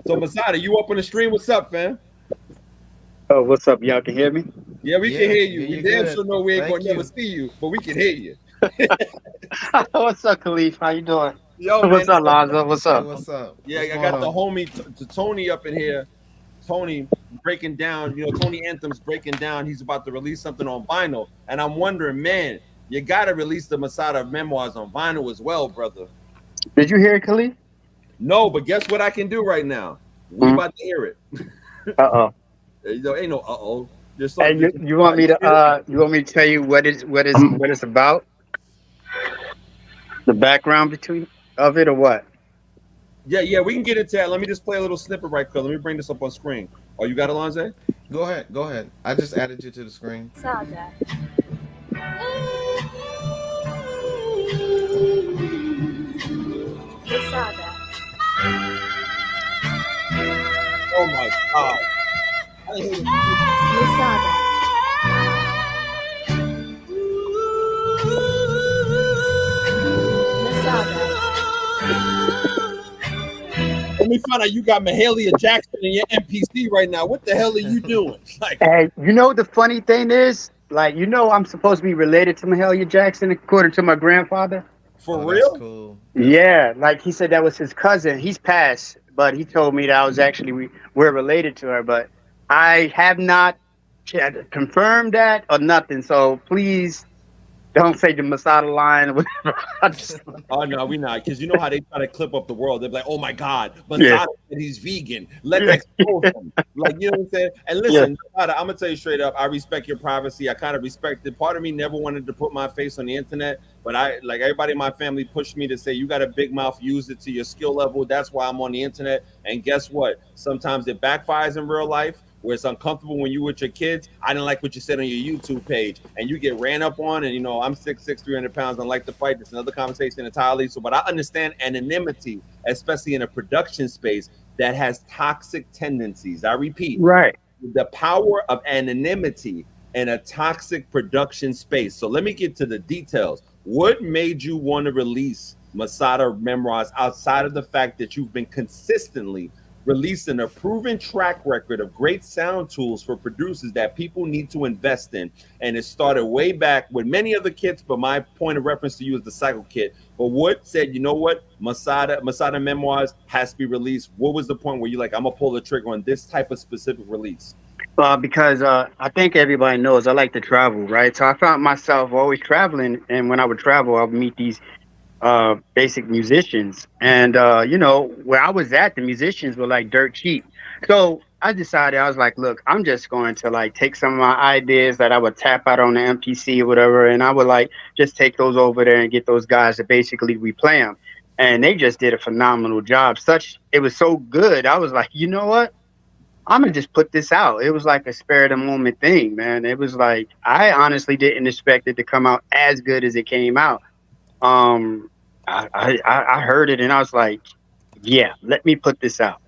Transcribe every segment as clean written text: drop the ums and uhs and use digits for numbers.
So Masada, you up on the stream? What's up, fam? Oh, what's up? Y'all can hear me? Yeah, we can Yeah, hear yeah, you. We you're damn good. sure know we ain't gonna Thank never you. see you, but we can hear you. What's up, Khalif? How you doing? Yo, man. What's up, Lonzo? What's Hey, up? what's up? Yeah, What's I going got the on? homie Tony up in here. Tony breaking down, Tony Anthem's breaking down. He's about to release something on vinyl. And I'm wondering, man, you got to release the Masada memoirs on vinyl as well, brother. Did you hear it, Khalif? No, but guess what I can do right now? We Mm. about to hear it. Uh-oh. Ain't no uh-oh. Just so, And just, you want me you to get it? tell you what it's about? The background between of it or what? Yeah, we can get into that. Let me just play a little snippet right quick. Let me bring this up on screen. Oh, you got Alonze? Go ahead. Go ahead. I just added you to the screen. Saga. The saga. Oh my god. I hate it. The saga. The saga. Let me find out you got Mahalia Jackson in your MPC right now. What the hell are you doing? Like, And you know the funny thing is, like, I'm supposed to be related to Mahalia Jackson according to my grandfather. for Oh, that's real? cool. That's Yeah, like he said that was his cousin. He's passed, but he told me that I was actually we're related to her, but I have not confirmed that or nothing. So please don't say the Masada line or whatever. I just, Oh no, we not, because you know how they try to clip up the world. They're like, "Oh my God, yeah, Masada said he's vegan. Let's yeah, expose him." Like, you know what I'm saying? And yeah. listen, Masada, I'm gonna tell you straight up. I respect your privacy. I kind of respect it. Part of me never wanted to put my face on the internet, but I, like everybody in my family, pushed me to say, "You got a big mouth. Use it to your skill level." That's why I'm on the internet. And guess what? Sometimes it backfires in real life, where it's uncomfortable when you with your kids. I didn't like what you said on your YouTube page, and you get ran up on. And I'm 6'6", 300 pounds, and like to fight. It's another conversation entirely. So, but I understand anonymity, especially in a production space that has toxic tendencies. I repeat, Right. the power of anonymity in a toxic production space. So let me get to the details. What made you want to release Masada Memoirs outside of the fact that you've been consistently releasing a proven track record of great sound tools for producers that people need to invest in? And it started way back with many other kits, but my point of reference to you is the Cycle Kit. But what said, you know what, Masada Memoirs has to be released? What was the point where you're like, I'm gonna pull the trigger on this type of specific release? Because I think everybody knows I like to travel, right? So I found myself always traveling, and when I would travel, I would meet these basic musicians, and where I was at, the musicians were like dirt cheap. So I decided, I was like, look, I'm just going to like take some of my ideas that I would tap out on the MPC or whatever, and I would like just take those over there and get those guys to basically replay them. And they just did a phenomenal job. It was so good. I was like, you know what? I'm gonna just put this out. It was like a spare of the moment thing, man. It was like I honestly didn't expect it to come out as good as it came out. Um, I heard it and I was like, yeah, let me put this out,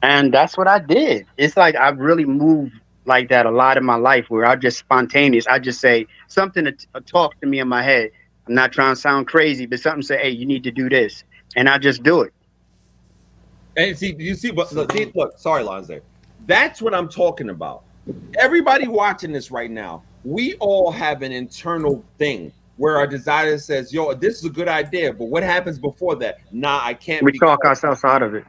and that's what I did. It's like I've really moved like that a lot in my life, where I just spontaneous. I just say something to talk to me in my head. I'm not trying to sound crazy, but something say, hey, you need to do this, and I just do it. And see, you see, but salute. look, sorry, Lonze. That's what I'm talking about. Everybody watching this right now, we all have an internal thing where our desire says, "Yo, this is a good idea," but what happens before that? Nah, I can't We because talk ourselves out of it.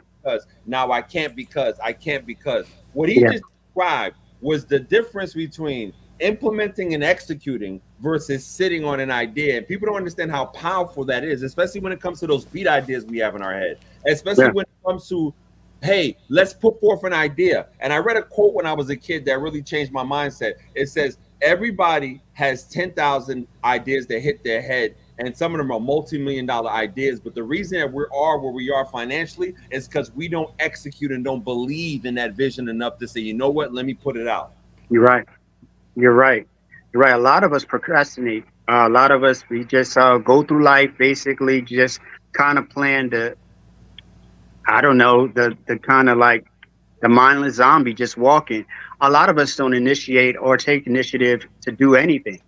now I can't because I can't because. What he Yeah, just described was the difference between implementing and executing versus sitting on an idea. And people don't understand how powerful that is, especially when it comes to those beat ideas we have in our head, especially yeah. when it comes to, hey, let's put forth an idea. And I read a quote when I was a kid that really changed my mindset. It says, everybody has 10,000 ideas that hit their head, and some of them are multi-million-dollar ideas. But the reason that we are where we are financially is because we don't execute and don't believe in that vision enough to say, you know what, let me put it out. You're right. You're right. You're right. A lot of us procrastinate. A lot of us, we just go through life basically just kind of plan the, I don't know, the kind of like the mindless zombie just walking. A lot of us don't initiate or take initiative to do anything.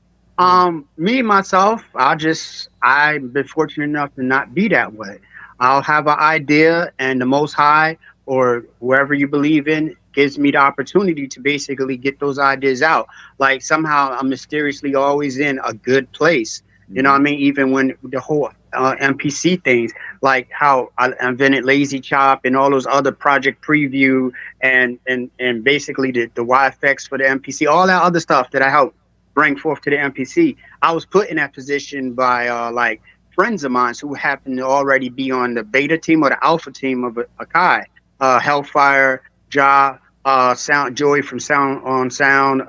Me myself, I've been fortunate enough to not be that way. I'll have an idea, and the Most High or whoever you believe in gives me the opportunity to basically get those ideas out. Like somehow I'm mysteriously always in a good place. You know what I mean? Even when the whole MPC things, like how I invented Lazy Chop and all those other project preview and basically the YFX for the MPC, all that other stuff that I helped bring forth to the MPC. I was put in that position by like friends of mine who happened to already be on the beta team or the alpha team of Akai, Hellfire, Ja, Sound Joey from Sound on Sound,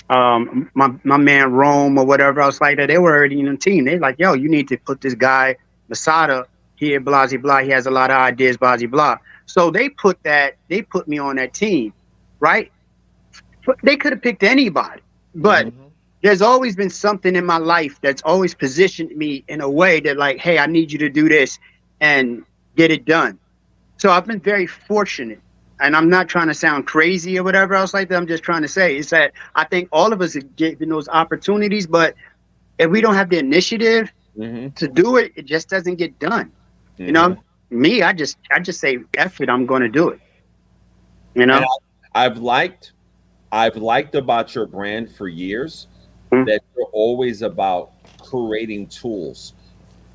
my man Rome or whatever else like that. They were already in the team. They're like, yo, you need to put this guy Masada here, blah blah. He has a lot of ideas, blah blah. So they put me on that team, right? They could have picked anybody, but there's always been something in my life that's always positioned me in a way that like, hey, I need you to do this and get it done. So I've been very fortunate. And I'm not trying to sound crazy or whatever else like that. I'm just trying to say is that I think all of us are given those opportunities, but if we don't have the initiative to do it, it just doesn't get done. You know, me, I just say, F it, I'm going to do it. You know, and I've liked about your brand for years that you're always about creating tools.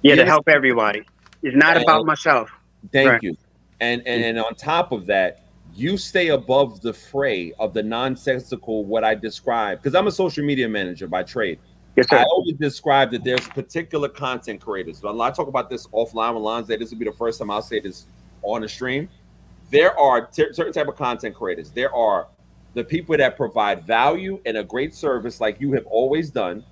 Yeah, to help everybody. It's not about myself. Thank you. And on top of that, you stay above the fray of the nonsensical, what I describe, because I'm a social media manager by trade. Yes, sir. I always describe that there's particular content creators. But I talk about this offline with Lonza. This will be the first time I'll say this on the stream. There are certain type of content creators. There are the people that provide value and a great service like you have always done,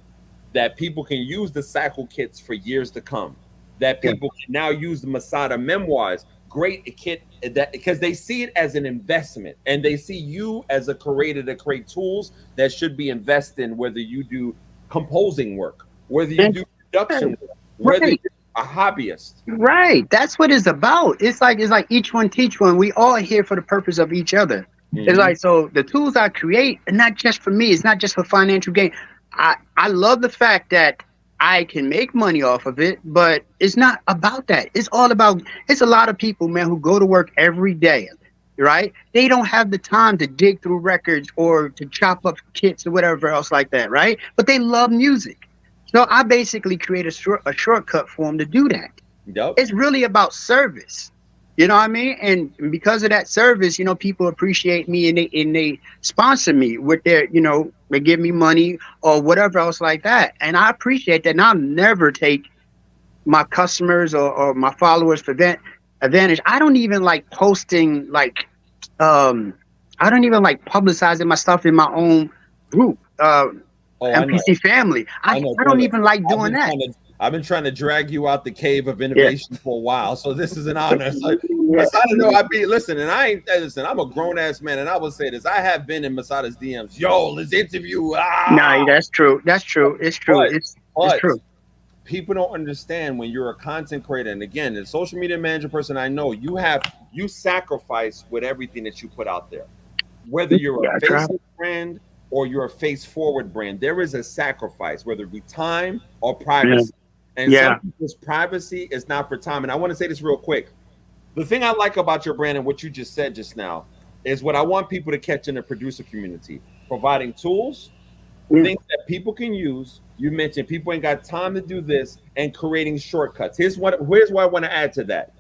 that people can use the cycle kits for years to come, that people can now use the Masada memoirs. Great kit, that because they see it as an investment and they see you as a creator to create tools that should be invested in, whether you do composing work, whether you do production work, whether you're a hobbyist. Right. That's what it's about. It's like each one teach one. We all are here for the purpose of each other. It's like, so the tools I create are not just for me. It's not just for financial gain. I love the fact that I can make money off of it, but it's not about that. It's all about, it's a lot of people, man, who go to work every day, right? They don't have the time to dig through records or to chop up kits or whatever else like that, right? But they love music. So I basically create a shortcut for them to do that. Yep. It's really about service. You know what I mean? And because of that service, you know, people appreciate me and they sponsor me with their, you know, they give me money or whatever else like that. And I appreciate that. And I'll never take my customers or my followers for advantage. I don't even like posting like, I don't even like publicizing my stuff in my own group, MPC family. I don't even like doing that. I've been trying to drag you out the cave of innovation for a while, so this is an honor. So, Masada, know listen, and I ain't listen. I'm a grown ass man, and I will say this: I have been in Masada's DMs. Yo, let's interview. Nah, that's true. That's true. It's true. It's true. People don't understand when you're a content creator, and again, the social media manager person I know, you sacrifice with everything that you put out there, whether you're a Facebook brand or you're a face forward brand. There is a sacrifice, whether it be time or privacy. And some people's privacy is not for time. And I want to say this real quick. The thing I like about your brand and what you just said just now is what I want people to catch in the producer community. Providing tools, things that people can use. You mentioned people ain't got time to do this, and creating shortcuts. Here's what I want to add to that.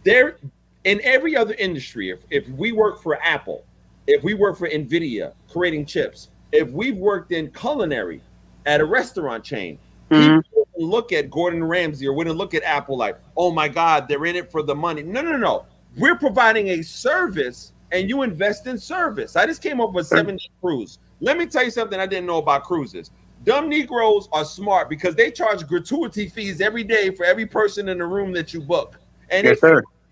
There, in every other industry, if we work for Apple, if we work for NVIDIA creating chips, if we've worked in culinary at a restaurant chain, people look at Gordon Ramsay or wouldn't look at Apple like, oh my God, they're in it for the money. No. We're providing a service and you invest in service. I just came up with 7-day cruise. Let me tell you something I didn't know about cruises. Dumb Negroes are smart because they charge gratuity fees every day for every person in the room that you book. And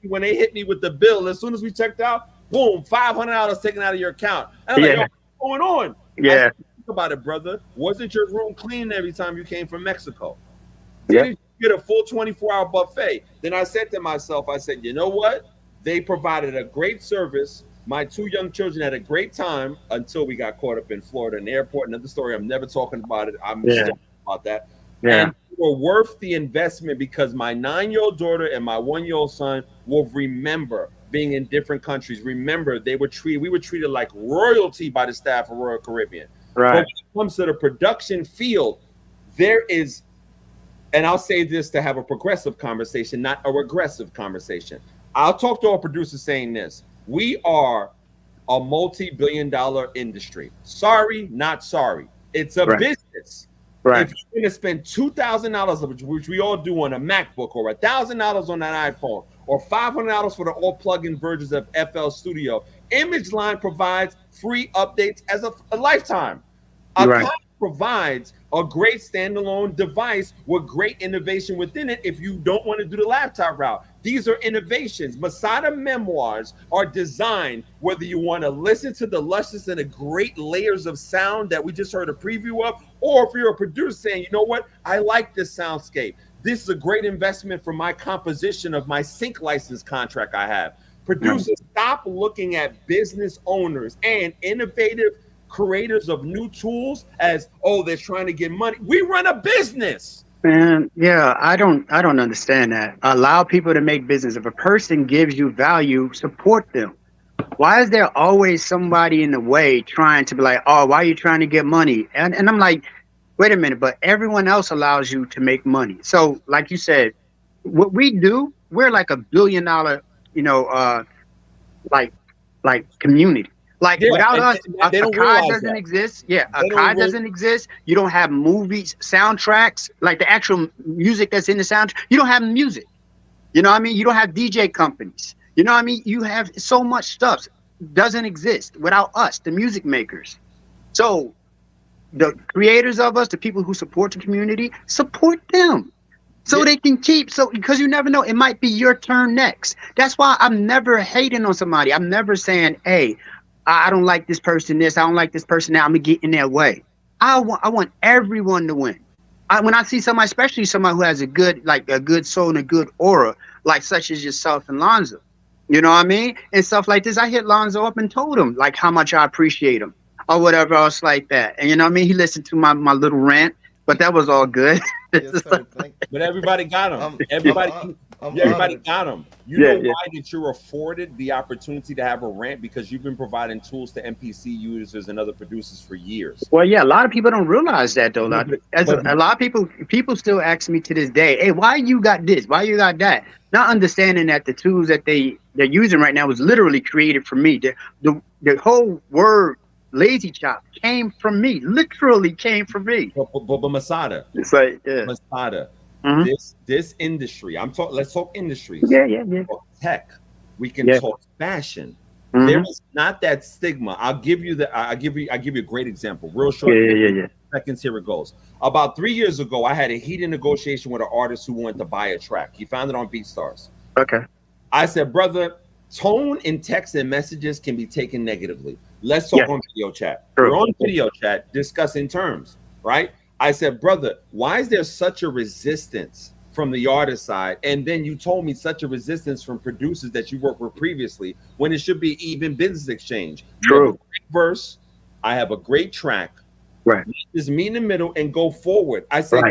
when they hit me with the bill, as soon as we checked out, boom, $500 taken out of your account. And I'm like, yo, what's going on? Yeah. Think about it, brother. Wasn't your room clean every time you came from Mexico? Didn't you get a full 24-hour buffet? Then I said to myself, I said, you know what? They provided a great service. My 2 young children had a great time until we got caught up in Florida in the airport. Another story. I'm never talking about it. I'm still about that. And they were worth the investment because my 9-year-old daughter and my 1-year-old son will remember being in different countries. Remember, we were treated like royalty by the staff of Royal Caribbean. Right. But when it comes to the production field, there is, and I'll say this to have a progressive conversation, not a regressive conversation. I'll talk to our producers saying this: we are a multi-billion-dollar industry. Sorry, not sorry. It's a business. Right. If you're going to spend $2,000, which we all do on a MacBook, or $1,000 on an iPhone, or $500 for the all plug-in versions of FL Studio, ImageLine provides free updates as a lifetime. Akai provides a great standalone device with great innovation within it if you don't want to do the laptop route. These are innovations. Masada Memoirs are designed whether you want to listen to the luscious and the great layers of sound that we just heard a preview of, or if you're a producer saying, you know what, I like this soundscape. This is a great investment for my composition of my sync license contract I have. Producers, stop looking at business owners and innovative creators of new tools as, oh, they're trying to get money. We run a business. Man, yeah, I don't understand that. Allow people to make business. If a person gives you value, support them. Why is there always somebody in the way trying to be like, oh, why are you trying to get money? And I'm like, wait a minute, but everyone else allows you to make money. So like you said, what we do, we're like $1 billion, like community. Like without us, Akai doesn't exist. Yeah, Akai doesn't exist. You don't have movies, soundtracks, like the actual music that's in the soundtrack. You don't have music. You know what I mean? You don't have DJ companies. You know what I mean? You have so much stuff doesn't exist without us, the music makers. So the creators of us, the people who support the community, support them. So they can keep, because you never know, it might be your turn next. That's why I'm never hating on somebody. I'm never saying, hey, I don't like this person this, I don't like this person that, I'm gonna get in their way. I want everyone to win. When I see somebody, especially somebody who has a good soul and a good aura, like such as yourself and Lonza, you know what I mean? And stuff like this, I hit Lonza up and told him like how much I appreciate him or whatever else like that. And you know what I mean? He listened to my little rant, but that was all good. Yes, sir. But everybody got him. Everybody got him. You know why that you're afforded the opportunity to have a rant? Because you've been providing tools to MPC users and other producers for years. Well, yeah, a lot of people don't realize that though. A lot of people still ask me to this day, hey, why you got this? Why you got that? Not understanding that the tools that they're using right now was literally created for me. The whole word lazy chop came from me, literally came from me. But Masada, it's like Masada, mm-hmm. this industry. Let's talk industries. Yeah. Talk tech. We can talk fashion. Mm-hmm. There is not that stigma. I'll give you a great example. Real short. Seconds. Here it goes. About 3 years ago, I had a heated negotiation with an artist who wanted to buy a track. He found it on BeatStars. Okay. I said, brother, tone in text and messages can be taken negatively. Let's talk on video chat. We're on video chat discussing terms, right? I said, brother, why is there such a resistance from the artist side? And then you told me such a resistance from producers that you worked with previously when it should be even business exchange. True. You have a great verse. I have a great track. Right. Just meet in the middle and go forward. I said,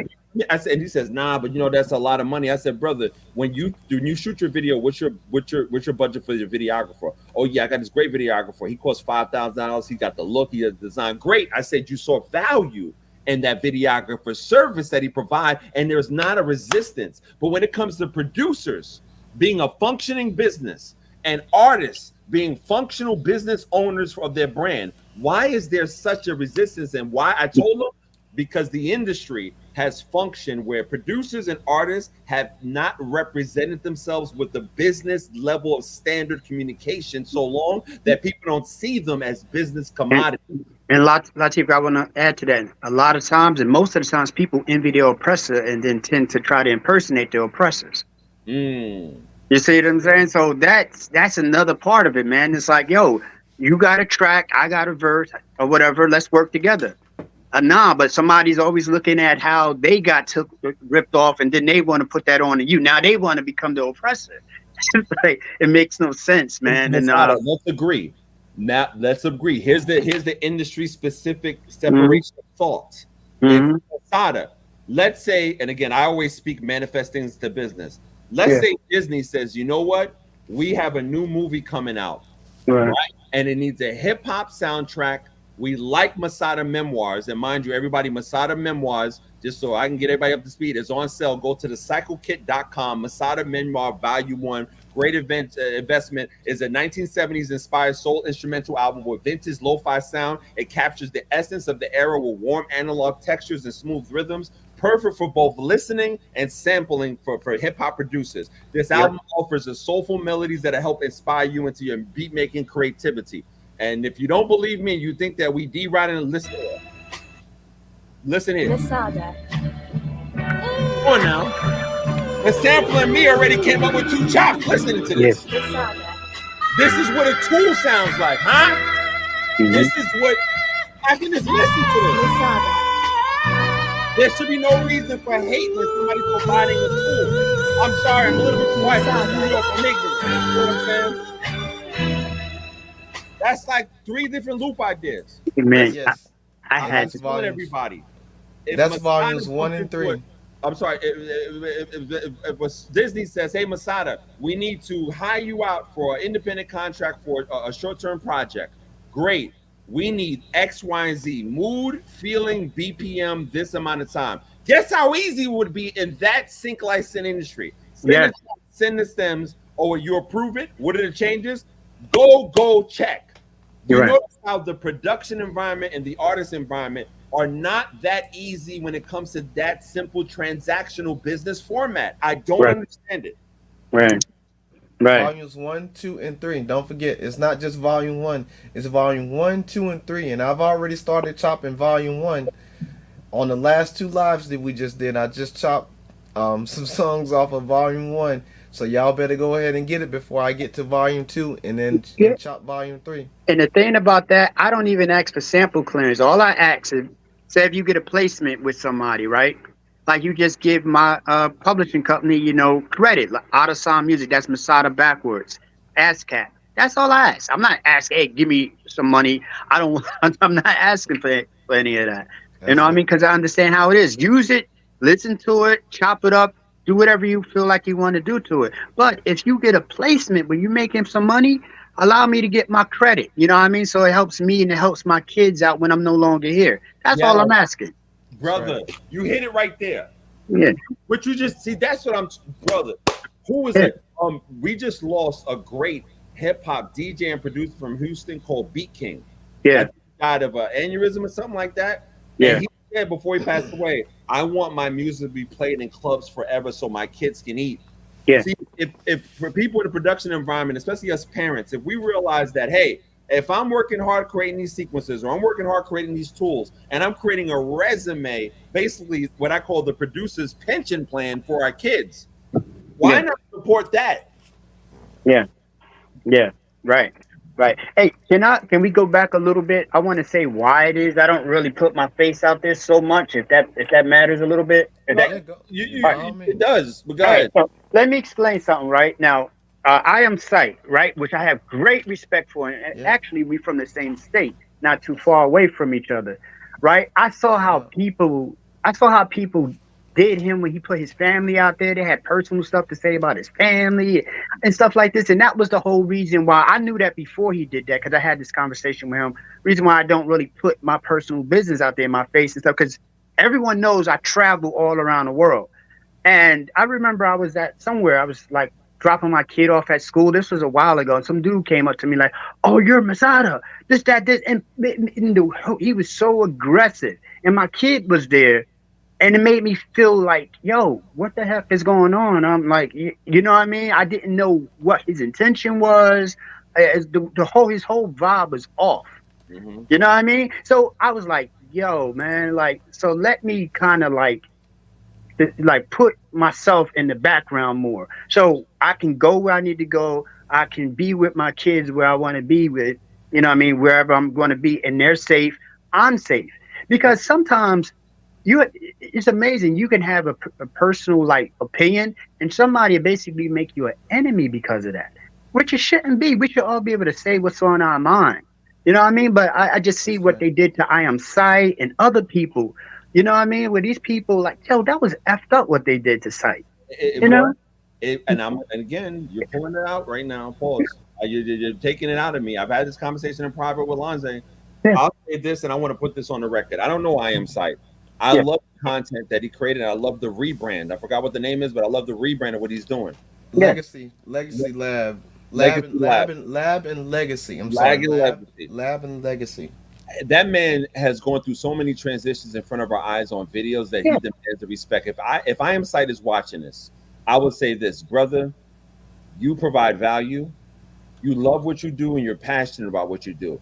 and he says, nah, but you know, that's a lot of money. I said, brother, when you shoot your video, what's your budget for your videographer? Oh yeah, I got this great videographer. He costs $5,000. He got the look, he has the design. Great. I said, you saw value in that videographer service that he provide, and there's not a resistance. But when it comes to producers being a functioning business and artists being functional business owners of their brand, why is there such a resistance? And why I told them, because the industry has functioned where producers and artists have not represented themselves with the business level of standard communication so long that people don't see them as business commodities. And Latif, I want to add to that. A lot of times, and most of the times, people envy their oppressor and then tend to try to impersonate their oppressors. You see what I'm saying? So that's another part of it, man. It's like, yo, you got a track, I got a verse, or whatever. Let's work together. Nah, but somebody's always looking at how they got ripped off, and then they want to put that on to you. Now they want to become the oppressor. Like, it makes no sense, man. And let's agree. Now let's agree. Here's the industry specific separation of thought. Masada, let's say, and again, I always speak manifesting to business. Let's say Disney says, you know what? we have a new movie coming out, Right. and it needs a hip hop soundtrack. We like Masada Memoirs, and mind you, everybody, Masada Memoirs, just so I can get everybody up to speed, is on sale. Go to the cyclekit.com. Masada Memoir Volume 1. Great investment. Is a 1970s inspired soul instrumental album with vintage lo-fi sound. It captures the essence of the era with warm analog textures and smooth rhythms. Perfect for both listening and sampling for hip-hop producers. This album offers the soulful melodies that help inspire you into your beat-making creativity. And if you don't believe me, you think that we D-riding, listen here. Masada. Come on now. The sampling me already came up with 2 chops listening to this. Masada. This is what a tool sounds like, huh? This is what I can just listen to this. Masada. There should be no reason for hate when somebody's providing a tool. I'm sorry, I'm a little bit too white for New York. I'm ignorant. You know what I'm saying? That's like 3 different loop ideas. Man, Yes. I had That's Telling everybody. If That's Masada volumes 1 and 3. I'm sorry. If Disney says, "Hey Masada, we need to hire you out for an independent contract for a short-term project," great. We need X, Y, and Z. Mood, feeling, BPM, this amount of time. Guess how easy it would be in that sync license industry? Send the stems, or you approve it. What are the changes? Go check. You notice how the production environment and the artist environment are not that easy when it comes to that simple transactional business format. I don't understand it. Right. Volumes 1, 2, and 3. Don't forget, it's not just volume 1. It's volume 1, 2, and 3. And I've already started chopping volume 1 on the last 2 lives that we just did. I just chopped some songs off of volume 1. So y'all better go ahead and get it before I get to volume 2 and then chop volume 3. And the thing about that, I don't even ask for sample clearance. All I ask is, say if you get a placement with somebody, right? Like you just give my publishing company, you know, credit. Like Out of Sound Music, that's Masada backwards. ASCAP. That's all I ask. I'm not asking, hey, give me some money. I'm not asking for any of that. You know what I mean? Because I understand how it is. Use it, listen to it, chop it up, do whatever you feel like you want to do to it. But if you get a placement where you make him some money, allow me to get my credit. You know what I mean? So it helps me and it helps my kids out when I'm no longer here. That's all I'm asking. Brother, you hit it right there. Yeah. But you just see, that's what I'm, brother. Who is it? We just lost a great hip hop DJ and producer from Houston called Beat King. Yeah. He died of an aneurysm or something like that. Yeah. And he said before he passed away, I want my music to be played in clubs forever so my kids can eat. Yeah. See, if for people in the production environment, especially us parents, if we realize that, hey, if I'm working hard creating these sequences or I'm working hard creating these tools and I'm creating a resume, basically what I call the producer's pension plan for our kids, why not support that? Yeah. Yeah. Right. Right. Hey, can we go back a little bit? I want to say why it is I don't really put my face out there so much, if that matters a little bit. It does. But go ahead. So let me explain something right now. I am Sight, right, which I have great respect for, and actually we from the same state, not too far away from each other, right? I saw how people did him when he put his family out there. They had personal stuff to say about his family and stuff like this, and that was the whole reason why I knew that before he did that, because I had this conversation with him. Reason why I don't really put my personal business out there in my face and stuff, because everyone knows I travel all around the world. And I remember I was at somewhere, I was like dropping my kid off at school. This was a while ago. And some dude came up to me like, oh, you're Masada, this, that, this. And he was so aggressive. And my kid was there. And it made me feel like, yo, what the heck is going on? I'm like, you know what I mean? I didn't know what his intention was. His whole vibe was off. Mm-hmm. You know what I mean? So I was like, yo, man, like, so let me kind of like put myself in the background more, so I can go where I need to go. I can be with my kids where I want to be with, you know what I mean, wherever I'm going to be, and they're safe, I'm safe. Because sometimes it's amazing. You can have a personal like opinion, and somebody basically make you an enemy because of that, which it shouldn't be. We should all be able to say what's on our mind. You know what I mean? But I just see what they did to I Am Sight and other people. You know what I mean? With these people, like, yo, that was effed up what they did to Sight. You know? And again, you're pulling it out right now. Pause. You're taking it out of me. I've had this conversation in private with Lonze. Yeah. I'll say this, and I want to put this on the record. I don't know I Am Sight. I Yeah. love the content that he created. I love the rebrand. I forgot what the name is, but I love the rebrand of what he's doing. Yeah. Legacy Lab. Legacy Lab. Lab and Legacy. I'm Lag sorry. and Legacy. Lab and Legacy. That man has gone through so many transitions in front of our eyes on videos that he demands the respect. If I Am Sight is watching this, I would say this, brother, you provide value, you love what you do, and you're passionate about what you do.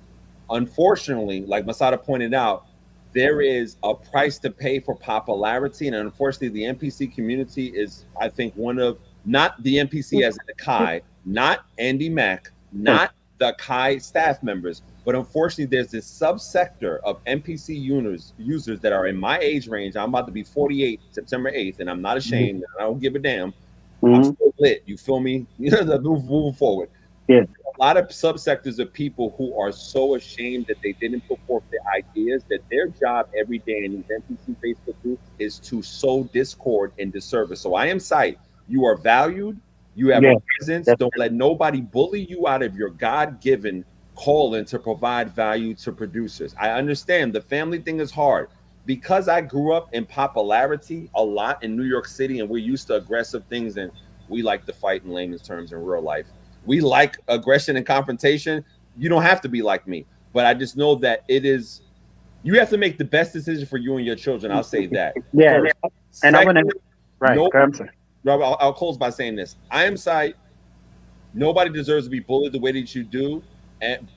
Unfortunately, like Masada pointed out, there is a price to pay for popularity, and unfortunately, the NPC community is, I think, one of, not the NPC as in the Kai, not Andy Mack, not the Kai staff members, but unfortunately, there's this subsector of NPC users that are in my age range. I'm about to be 48 September 8th, and I'm not ashamed. I don't give a damn. I'm still lit. You feel me? You know, moving forward. Yeah. A lot of subsectors of people who are so ashamed that they didn't put forth their ideas, that their job every day in these NPC Facebook groups is to sow discord and disservice. So I Am Sight. You are valued. You have a presence. Don't let nobody bully you out of your God-given calling to provide value to producers. I understand the family thing is hard. Because I grew up in popularity a lot in New York City, and we're used to aggressive things, and we like to fight in layman's terms in real life. We like aggression and confrontation. You don't have to be like me, but I just know that you have to make the best decision for you and your children. I'll say that. Yeah. First. And I want to, Second, right. Robert, I'll close by saying this. I Am Sight. Nobody deserves to be bullied the way that you do,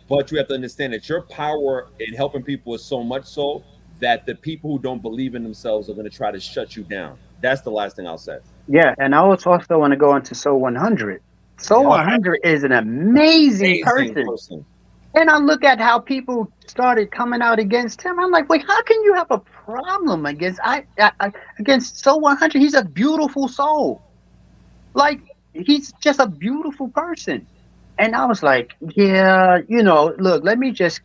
but you have to understand that your power in helping people is so much so that the people who don't believe in themselves are going to try to shut you down. That's the last thing I'll say. Yeah, and I also want to go into Soul 100. Soul 100 is an amazing person. And I look at how people started coming out against him. I'm like, wait, how can you have a problem against Soul 100? He's a beautiful soul. Like, he's just a beautiful person. And I was like, yeah, look, let me just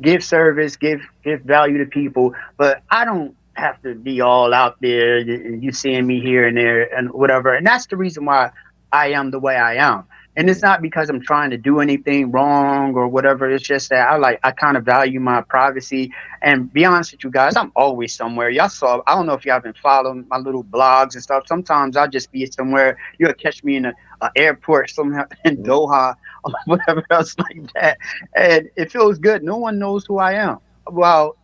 give service, give value to people, but I don't have to be all out there. You seeing me here and there and whatever. And that's the reason why I am the way I am. And it's not because I'm trying to do anything wrong or whatever. It's just that I kind of value my privacy. And be honest with you guys, I'm always somewhere. Y'all saw, I don't know if y'all been following my little blogs and stuff. Sometimes I'll just be somewhere. You'll catch me in an airport somewhere in Doha or whatever else like that. And it feels good. No one knows who I am. Well,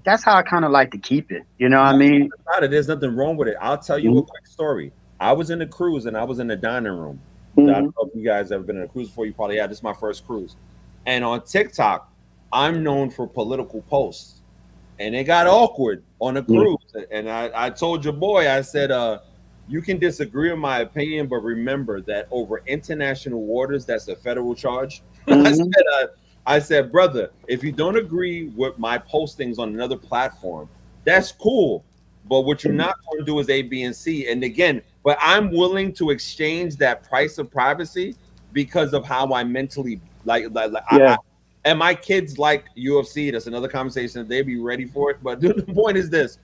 that's how I kind of like to keep it. You know what I mean? There's nothing wrong with it. I'll tell you a quick story. I was in a cruise and I was in the dining room. I don't know if you guys ever been in a cruise before. You probably have. This is my first cruise. And on TikTok, I'm known for political posts. And it got awkward on a cruise. And I told your boy, I said, you can disagree with my opinion, but remember that over international waters, that's a federal charge. I said, brother, if you don't agree with my postings on another platform, that's cool. But what you're not going to do is A, B, and C. And again, but I'm willing to exchange that price of privacy because of how I mentally and my kids like UFC. That's another conversation. They'd be ready for it. But the point is this: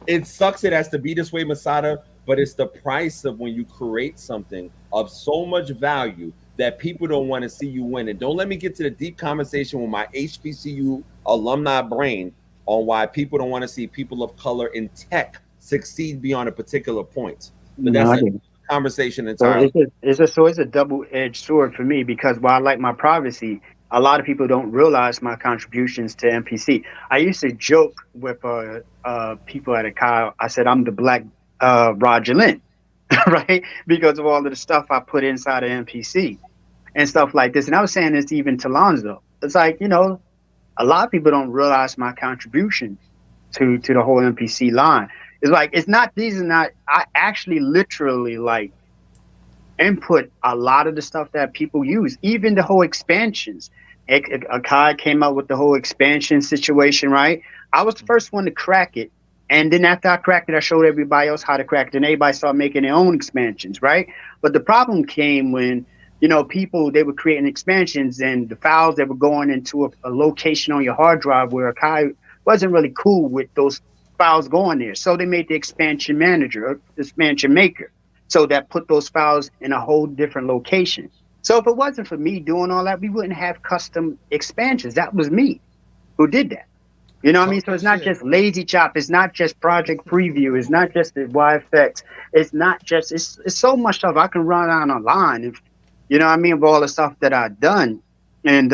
it sucks. It has to be this way, Masada. But it's the price of when you create something of so much value that people don't want to see you win. And don't let me get to the deep conversation with my HBCU alumni brain on why people don't want to see people of color in tech succeed beyond a particular point. But that's a conversation entirely. So it's a double-edged sword for me, because while I like my privacy, a lot of people don't realize my contributions to MPC. I used to joke with people at Akai. I said I'm the black Roger Lynn, right? Because of all of the stuff I put inside of MPC and stuff like this. And I was saying this even to Lonzo. It's like, a lot of people don't realize my contribution to the whole MPC line. It's like, I actually literally like input a lot of the stuff that people use, even the whole expansions. Akai came out with the whole expansion situation, right? I was the first one to crack it. And then after I cracked it, I showed everybody else how to crack it, and everybody started making their own expansions, right? But the problem came when, people, they were creating expansions, and the files that were going into a location on your hard drive where Akai wasn't really cool with those files going there. So they made the expansion manager, or expansion maker. So that put those files in a whole different location. So if it wasn't for me doing all that, we wouldn't have custom expansions. That was me who did that. You know what I mean? Talk So your it's not shit. just lazy chop. It's not just project preview. It's not just the YFX. It's not just, it's so much stuff I can run on a line. If, you know what I mean? Of all the stuff that I've done. And,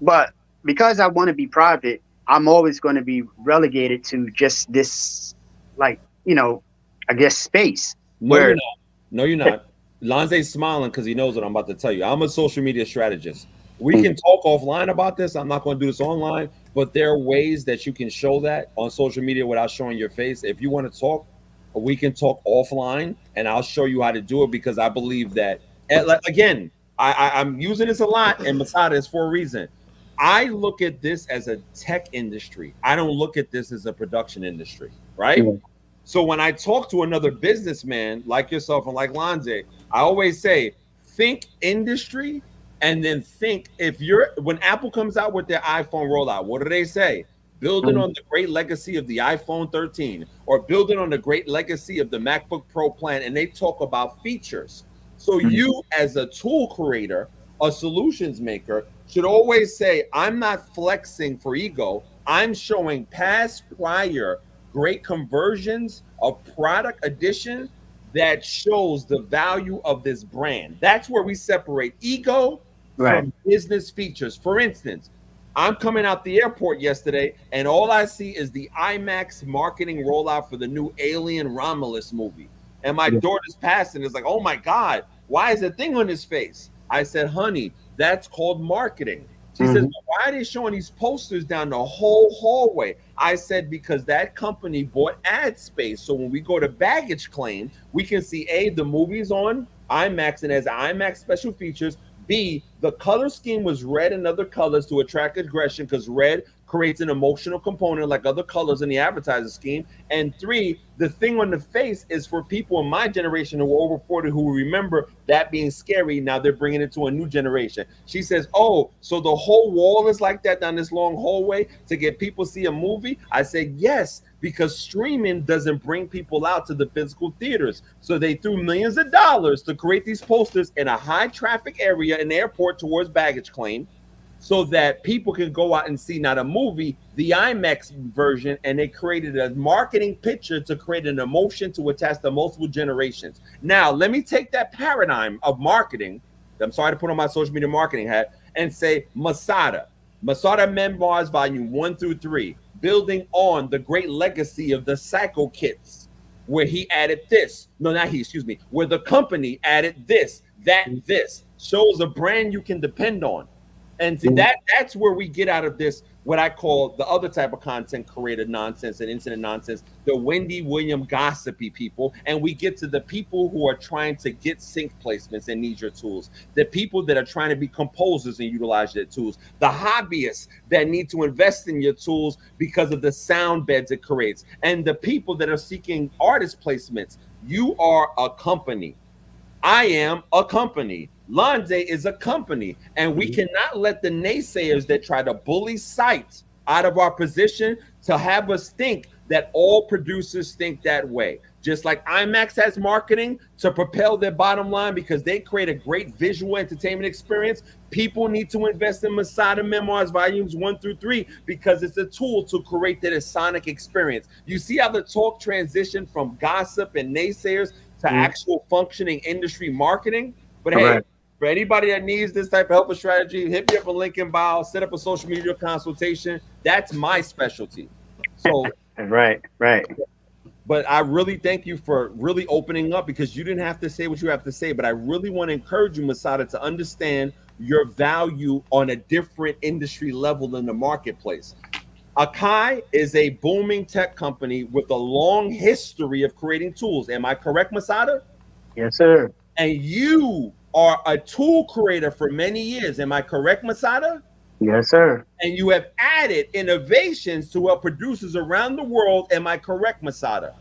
but because I want to be private, I'm always going to be relegated to just this, like, you know, I guess space No, you're where, not. No, you're not. Lonze's smiling because he knows what I'm about to tell you. I'm a social media strategist. We can talk offline about this. I'm not going to do this online, but there are ways that you can show that on social media without showing your face. If you want to talk, we can talk offline, and I'll show you how to do it because I believe that. And again, I'm using this a lot, and Masada is for a reason. I look at this as a tech industry. I don't look at this as a production industry, right? So when I talk to another businessman like yourself and like Lonze, I always say, think industry and then think if you're when Apple comes out with their iPhone rollout, what do they say? Building on the great legacy of the iPhone 13 or building on the great legacy of the MacBook Pro plan, and they talk about features. So you as a tool creator, a solutions maker, should always say, I'm not flexing for ego. I'm showing past, prior, great conversions of product addition that shows the value of this brand. That's where we separate ego right. from business features. For instance, I'm coming out the airport yesterday, and all I see is the IMAX marketing rollout for the new Alien Romulus movie. And my daughter's passing is like, oh my God, why is a thing on his face? I said, honey, that's called marketing. She says, well, why are they showing these posters down the whole hallway? I said, because that company bought ad space. So when we go to baggage claim, we can see A, the movie's on IMAX and has IMAX special features. B, the color scheme was red and other colors to attract aggression because red creates an emotional component like other colors in the advertising scheme. And 3, the thing on the face is for people in my generation who are over 40 who remember that being scary. Now they're bringing it to a new generation. She says, oh, so the whole wall is like that down this long hallway to get people to see a movie? I said, yes, because streaming doesn't bring people out to the physical theaters. So they threw millions of dollars to create these posters in a high traffic area in the airport towards baggage claim so that people can go out and see not a movie, the IMAX version, and they created a marketing picture to create an emotion to attach to multiple generations. Now, let me take that paradigm of marketing, I'm sorry to put on my social media marketing hat, and say Masada Memoirs Volume 1 through 3, building on the great legacy of the Psycho Kits, where he added this. No, not he, excuse me, where the company added this, this. Shows a brand you can depend on. And see, that's where we get out of this, what I call the other type of content creator nonsense and incident nonsense, the Wendy William gossipy people. And we get to the people who are trying to get sync placements and need your tools, the people that are trying to be composers and utilize your tools, the hobbyists that need to invest in your tools because of the sound beds it creates, and the people that are seeking artist placements. You are a company. I am a company. Lonze is a company, and we cannot let the naysayers that try to bully sites out of our position to have us think that all producers think that way. Just like IMAX has marketing to propel their bottom line because they create a great visual entertainment experience, people need to invest in Masada Memoirs Volumes 1 through 3 because it's a tool to create that sonic experience. You see how the talk transitioned from gossip and naysayers to actual functioning industry marketing? But hey, for anybody that needs this type of help or strategy, hit me up a link in bio, set up a social media consultation. That's my specialty. So right. But I really thank you for really opening up because you didn't have to say what you have to say. But I really want to encourage you, Masada, to understand your value on a different industry level in the marketplace. Akai is a booming tech company with a long history of creating tools. Am I correct, Masada? Yes, sir. And you are a tool creator for many years. Am I correct, Masada? Yes, sir. And you have added innovations to help producers around the world. Am I correct, Masada?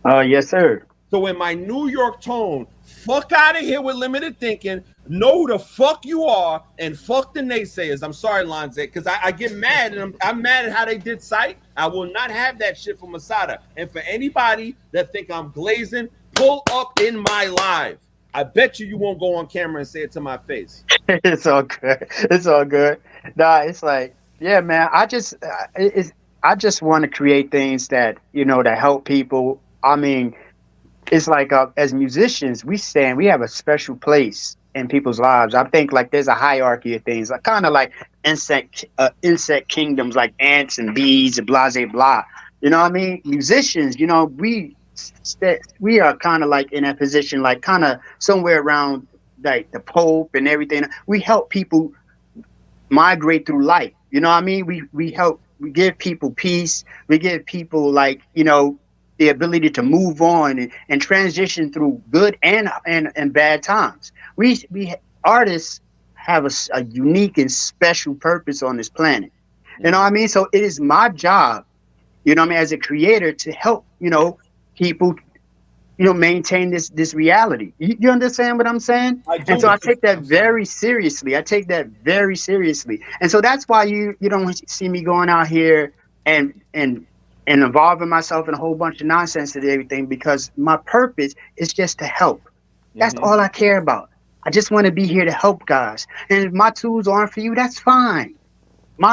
Yes, sir. So in my New York tone, fuck out of here with limited thinking. Know who the fuck you are and fuck the naysayers. I'm sorry, Lonze, because I get mad and I'm mad at how they did site. I will not have that shit for Masada. And for anybody that think I'm glazing, pull up in my live, I bet you won't go on camera and say it to my face. It's all good. It's all good. Nah, it's like, yeah, man. I just want to create things that that help people. I mean, it's like as musicians, we have a special place in people's lives. I think like there's a hierarchy of things, like kind of like insect kingdoms, like ants and bees and blah blah blah. You know what I mean? Musicians, we are kind of like in a position, like kind of somewhere around like the Pope and everything. We help people migrate through life. You know what I mean? We give people peace. We give people like, the ability to move on and transition through good and bad times. We artists have a unique and special purpose on this planet. You know what I mean? So it is my job, as a creator, to help, people, maintain this reality. You understand what I'm saying? And so I take that very seriously. And so that's why you don't see me going out here and involving myself in a whole bunch of nonsense and everything, because my purpose is just to help. That's all I care about. I just want to be here to help guys. And if my tools aren't for you, that's fine. You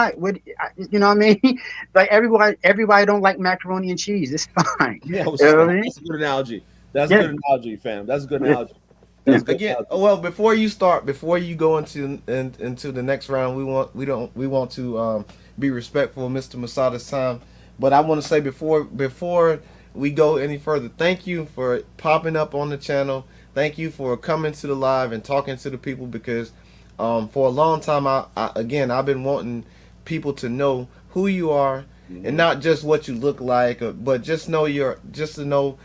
know what I mean? Like everybody don't like macaroni and cheese. It's fine. Yeah, that's a good analogy. That's a good analogy, fam. That's a good analogy. Again, well, before you go into the next round, we want to be respectful of Mr. Masada's time. But I want to say before we go any further, thank you for popping up on the channel. Thank you for coming to the live and talking to the people, because for a long time, I've been wanting people to know who you are, and not just what you look like, but just to know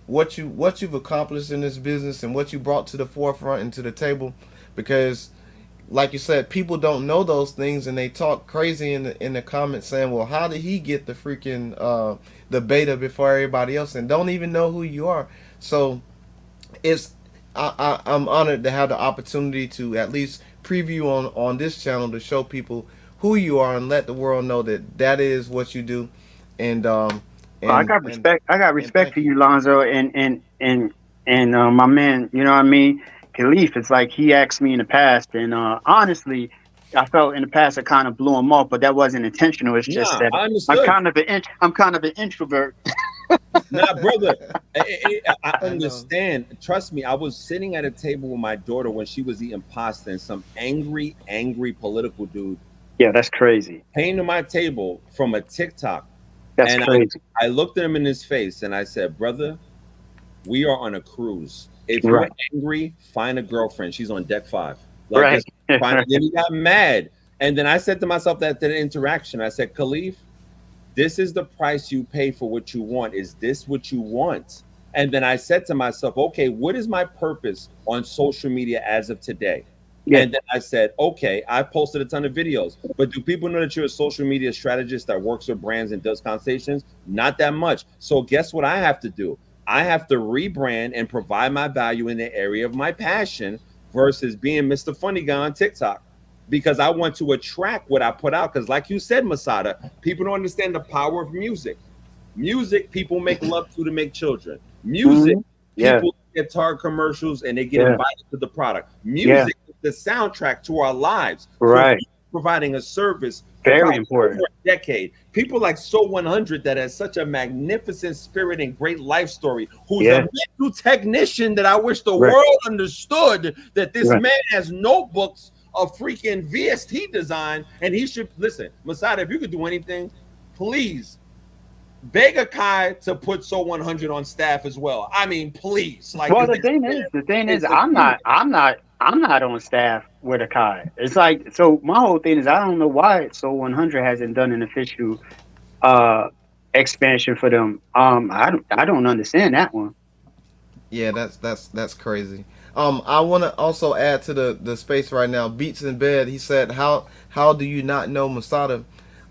what you've accomplished in this business and what you brought to the forefront and to the table, because like you said, people don't know those things, and they talk crazy in the comments saying, well, how did he get the freaking the beta before everybody else, and don't even know who you are. So I'm honored to have the opportunity to at least preview on this channel to show people who you are and let the world know that is what you do. And I got respect. I got respect for you, Lonzo, and my man. You know what I mean? Kaleaf. It's like he asked me in the past, and honestly, I felt in the past I kind of blew him off, but that wasn't intentional. It's just that I'm kind of an introvert. Nah, brother, I understand. Trust me, I was sitting at a table with my daughter when she was eating pasta, and some angry political dude. Yeah, that's crazy. Came to my table from a TikTok. That's crazy. I looked at him in his face and I said, brother, we are on a cruise. If you're angry, find a girlfriend. She's on deck 5. Like, then he got mad. And then I said to myself that the interaction, I said, Kaleaf, this is the price you pay for what you want. Is this what you want? And then I said to myself, okay, what is my purpose on social media as of today? Yeah. And then I said, okay, I posted a ton of videos, but do people know that you're a social media strategist that works with brands and does consultations? Not that much. So guess what I have to do? I have to rebrand and provide my value in the area of my passion versus being Mr. Funny Guy on TikTok, because I want to attract what I put out. Because like you said, Masada, people don't understand the power of music. Music, people make love to make children. Music, people get Target commercials and they get invited to the product. Music is the soundtrack to our lives. Right. So providing a service very important for a decade. People like So 100 that has such a magnificent spirit and great life story, who's a mental technician that I wish the world understood that this man has notebooks of freaking VST design, and he should listen. Masada, if you could do anything, please beg Akai to put So 100 on staff as well. I mean, please. Like, well, the thing is, I'm not on staff with Akai. It's like, so my whole thing is, I don't know why So 100 hasn't done an official expansion for them. I don't understand that one. Yeah, that's crazy. I want to also add to the space right now. Beats in Bed, he said, how do you not know Masada?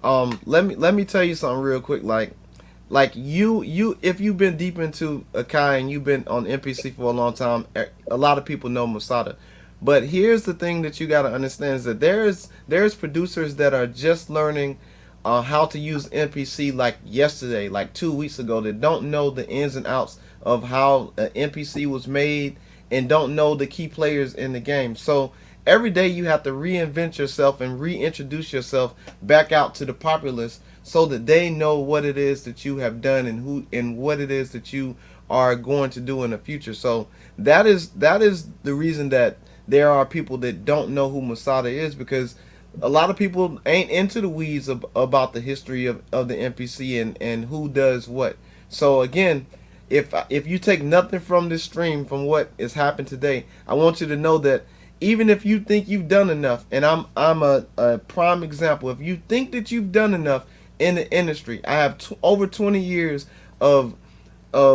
Let me tell you something real quick. Like you if you've been deep into Akai and you've been on MPC for a long time, a lot of people know Masada. But here's the thing that you got to understand is that there's producers that are just learning how to use MPC like yesterday, like 2 weeks ago, that don't know the ins and outs of how an MPC was made and don't know the key players in the game. So every day you have to reinvent yourself and reintroduce yourself back out to the populace so that they know what it is that you have done and who and what it is that you are going to do in the future. So that is the reason that there are people that don't know who Masada is, because a lot of people ain't into the weeds about the history of the NPC and who does what. So again, if you take nothing from this stream, from what has happened today, I want you to know that even if you think you've done enough, and I'm a prime example, if you think that you've done enough in the industry, I have over 20 years of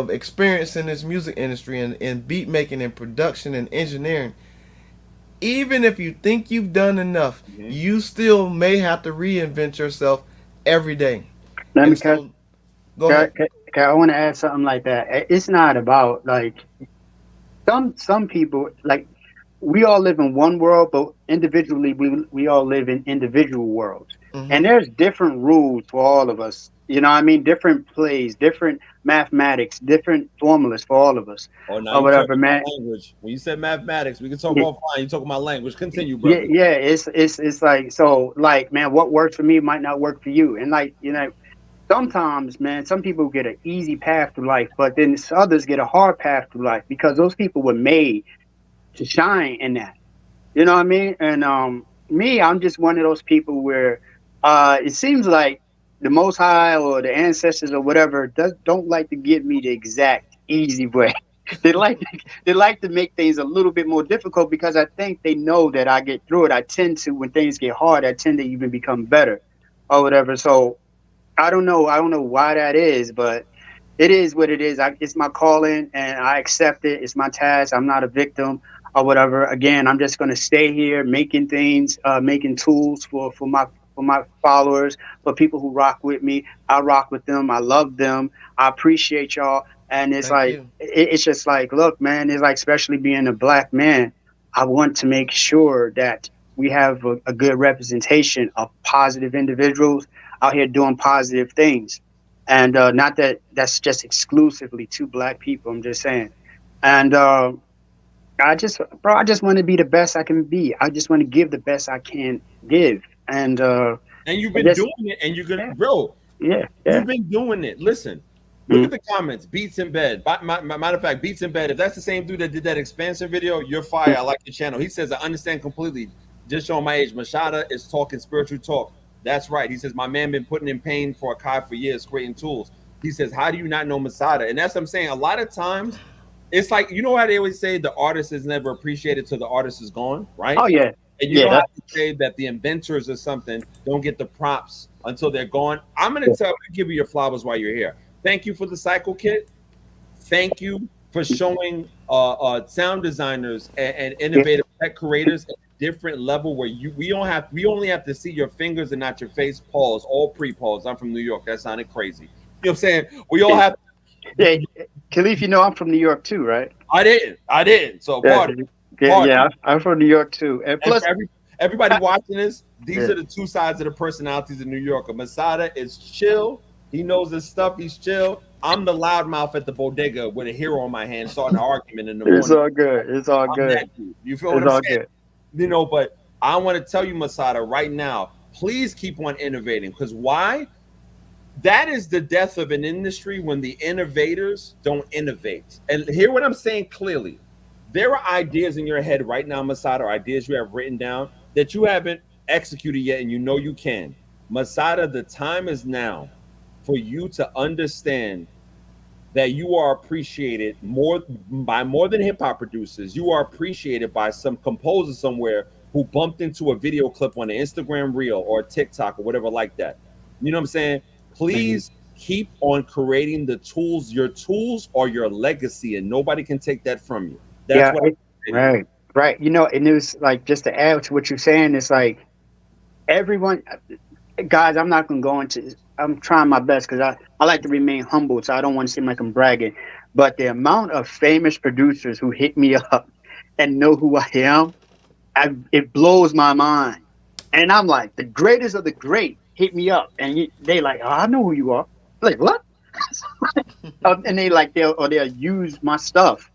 experience in this music industry and beat making and production and engineering. Even if you think you've done enough, you still may have to reinvent yourself every day. Let me And cut. so, go ahead. I want to add something like that. It's not about like some people like we all live in one world, but individually we all live in individual worlds. Hmm. And there's different rules for all of us. You know what I mean? Different plays, different mathematics, different formulas for all of us. Oh, now Or you talking whatever, man. about language. When you said mathematics, we can talk Yeah, about fine. You talking about language. Continue, yeah, brother. yeah. It's like so like man, what works for me might not work for you. And like, sometimes, man, some people get an easy path through life, but then others get a hard path through life because those people were made to shine in that. You know what I mean? And me, I'm just one of those people where it seems like the Most High or the ancestors or whatever don't like to give me the exact easy way. they like they like to make things a little bit more difficult because I think they know that I get through it. I tend to, when things get hard, I tend to even become better or whatever. So I don't know. I don't know why that is, but it is what it is. It's my calling, and I accept it. It's my task. I'm not a victim or whatever. Again, I'm just going to stay here making things, making tools for my followers, for people who rock with me. I rock with them. I love them. I appreciate y'all. And it's Thank like you. it's just like, look, man. It's like, especially being a black man, I want to make sure that we have a good representation of positive individuals out here doing positive things, and not that that's just exclusively to black people. I'm just saying, and I just want to be the best I can be. I just want to give the best I can give, and And you've I been just doing it, and you're gonna, yeah, bro. yeah, yeah. You've been doing it. Listen, look Mhm. at the comments. Beats in bed. Matter of fact, Beats in bed. If that's the same dude that did that expansion video, you're fire. I like your channel. He says I understand completely. Just showing my age. Mashada is talking spiritual talk. That's right. He says my man been putting in pain for Akai for years, creating tools. He says, how do you not know Masada? And that's what I'm saying. A lot of times, it's like you know how they always say the artist is never appreciated till the artist is gone, right? Oh yeah, And you yeah. know how to say that the inventors or something don't get the props until they're gone. I'm gonna give you your flowers while you're here. Thank you for the cycle kit. Thank you for showing sound designers and Yeah. innovative tech creators at a different level where we only have to see your fingers and not your face. Pause. All pre-pause. I'm from New York. That sounded crazy. You know what I'm saying? We all have. Yeah, Khalif, I'm from New York too, right? I didn't. I didn't. So Yeah, pardon. yeah, Pardon. I'm from New York too, and And plus, for everybody watching this, these yeah, are the two sides of the personalities in New York. Masada is chill. He knows his stuff. He's chill. I'm the loudmouth at the bodega with a hero in my hand, starting an argument in the it's morning. all good. It's all I'm good. that dude. You feel what It's I'm all saying? good. But I want to tell you, Masada, right now, please keep on innovating. Because why? That is the death of an industry when the innovators don't innovate. And hear what I'm saying clearly. There are ideas in your head right now, Masada, or ideas you have written down that you haven't executed yet, and you know you can. Masada, the time is now for you to understand that you are appreciated more than hip hop producers. You are appreciated by some composer somewhere who bumped into a video clip on an Instagram reel or a TikTok or whatever like that. You know what I'm saying? Mhm. Please keep on creating the tools. Your tools are your legacy, and nobody can take that from you. That's Yeah, what I say to you. right, right. And it was like, just to add to what you're saying, it's like everyone, guys. I'm not gonna go into. I'm trying my best because I like to remain humble, so I don't want to seem like I'm bragging. But the amount of famous producers who hit me up and know who I am, it blows my mind. And I'm like, the greatest of the great. hit me up, and they like, oh, I know who you are. Like, what? And they'll use my stuff,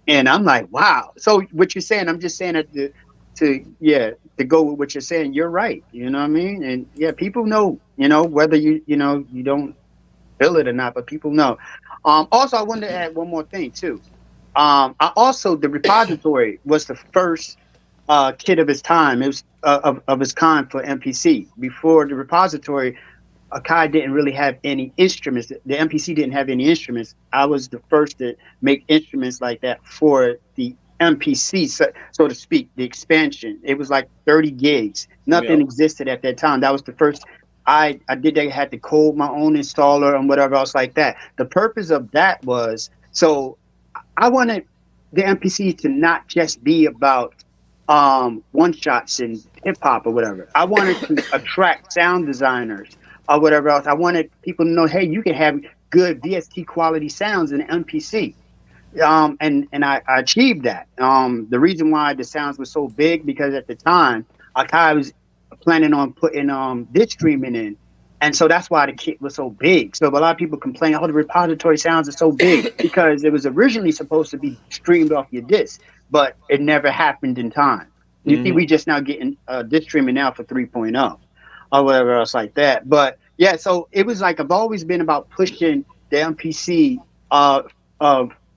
and I'm like, wow. So what you're saying, I'm just saying that to go with what you're saying. You're right. You know what I mean? And yeah, people know. Whether you don't feel it or not, but people know. Also, I wanted to add one more thing too. The repository was the first kit of its time. It was of its kind for MPC. Before the repository, Akai didn't really have any instruments. The MPC didn't have any instruments. I was the first to make instruments like that for the MPC, so to speak, the expansion. It was like 30 gigs. Nothing existed at that time. That was the first. I did that. I had to code my own installer and whatever else like that. The purpose of that was, so I wanted the MPC to not just be about one shots and hip hop or whatever. I wanted to attract sound designers or whatever else. I wanted people to know, hey, you can have good VST quality sounds in MPC. And I achieved that. The reason why the sounds were so big, because at the time Akai was planning on putting disc streaming in, and so that's why the kit was so big. So a lot of people complain, oh, the repository sounds are so big, because it was originally supposed to be streamed off your disc, but it never happened in time. You see, we just now getting disc streaming now for 3.0 or whatever else like that. But yeah, so it was like, I've always been about pushing the MPC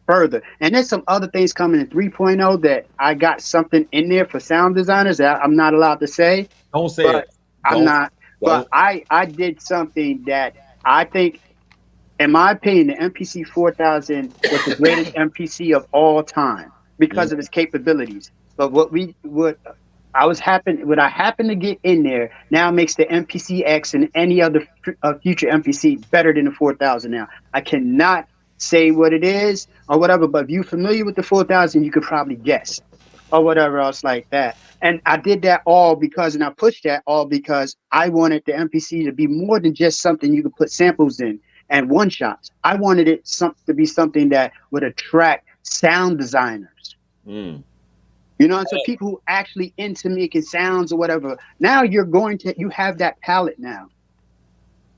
further. And there's some other things coming in 3.0 that I got something in there for sound designers that I'm not allowed to say. Don't say it. I'm not. But I did something that I think, in my opinion, the MPC 4000 was the greatest MPC of all time because of its capabilities. But what I happened to get in there now makes the MPC X and any other future MPC better than the 4000 now. I cannot say what it is or whatever, but if you're familiar with the 4000, you could probably guess or whatever else like that. And I did that all because, and I pushed that all because I wanted the MPC to be more than just something you could put samples in and one shots. I wanted it to be something that would attract sound designers. And so people who actually into making sounds or whatever. Now you have that palette now.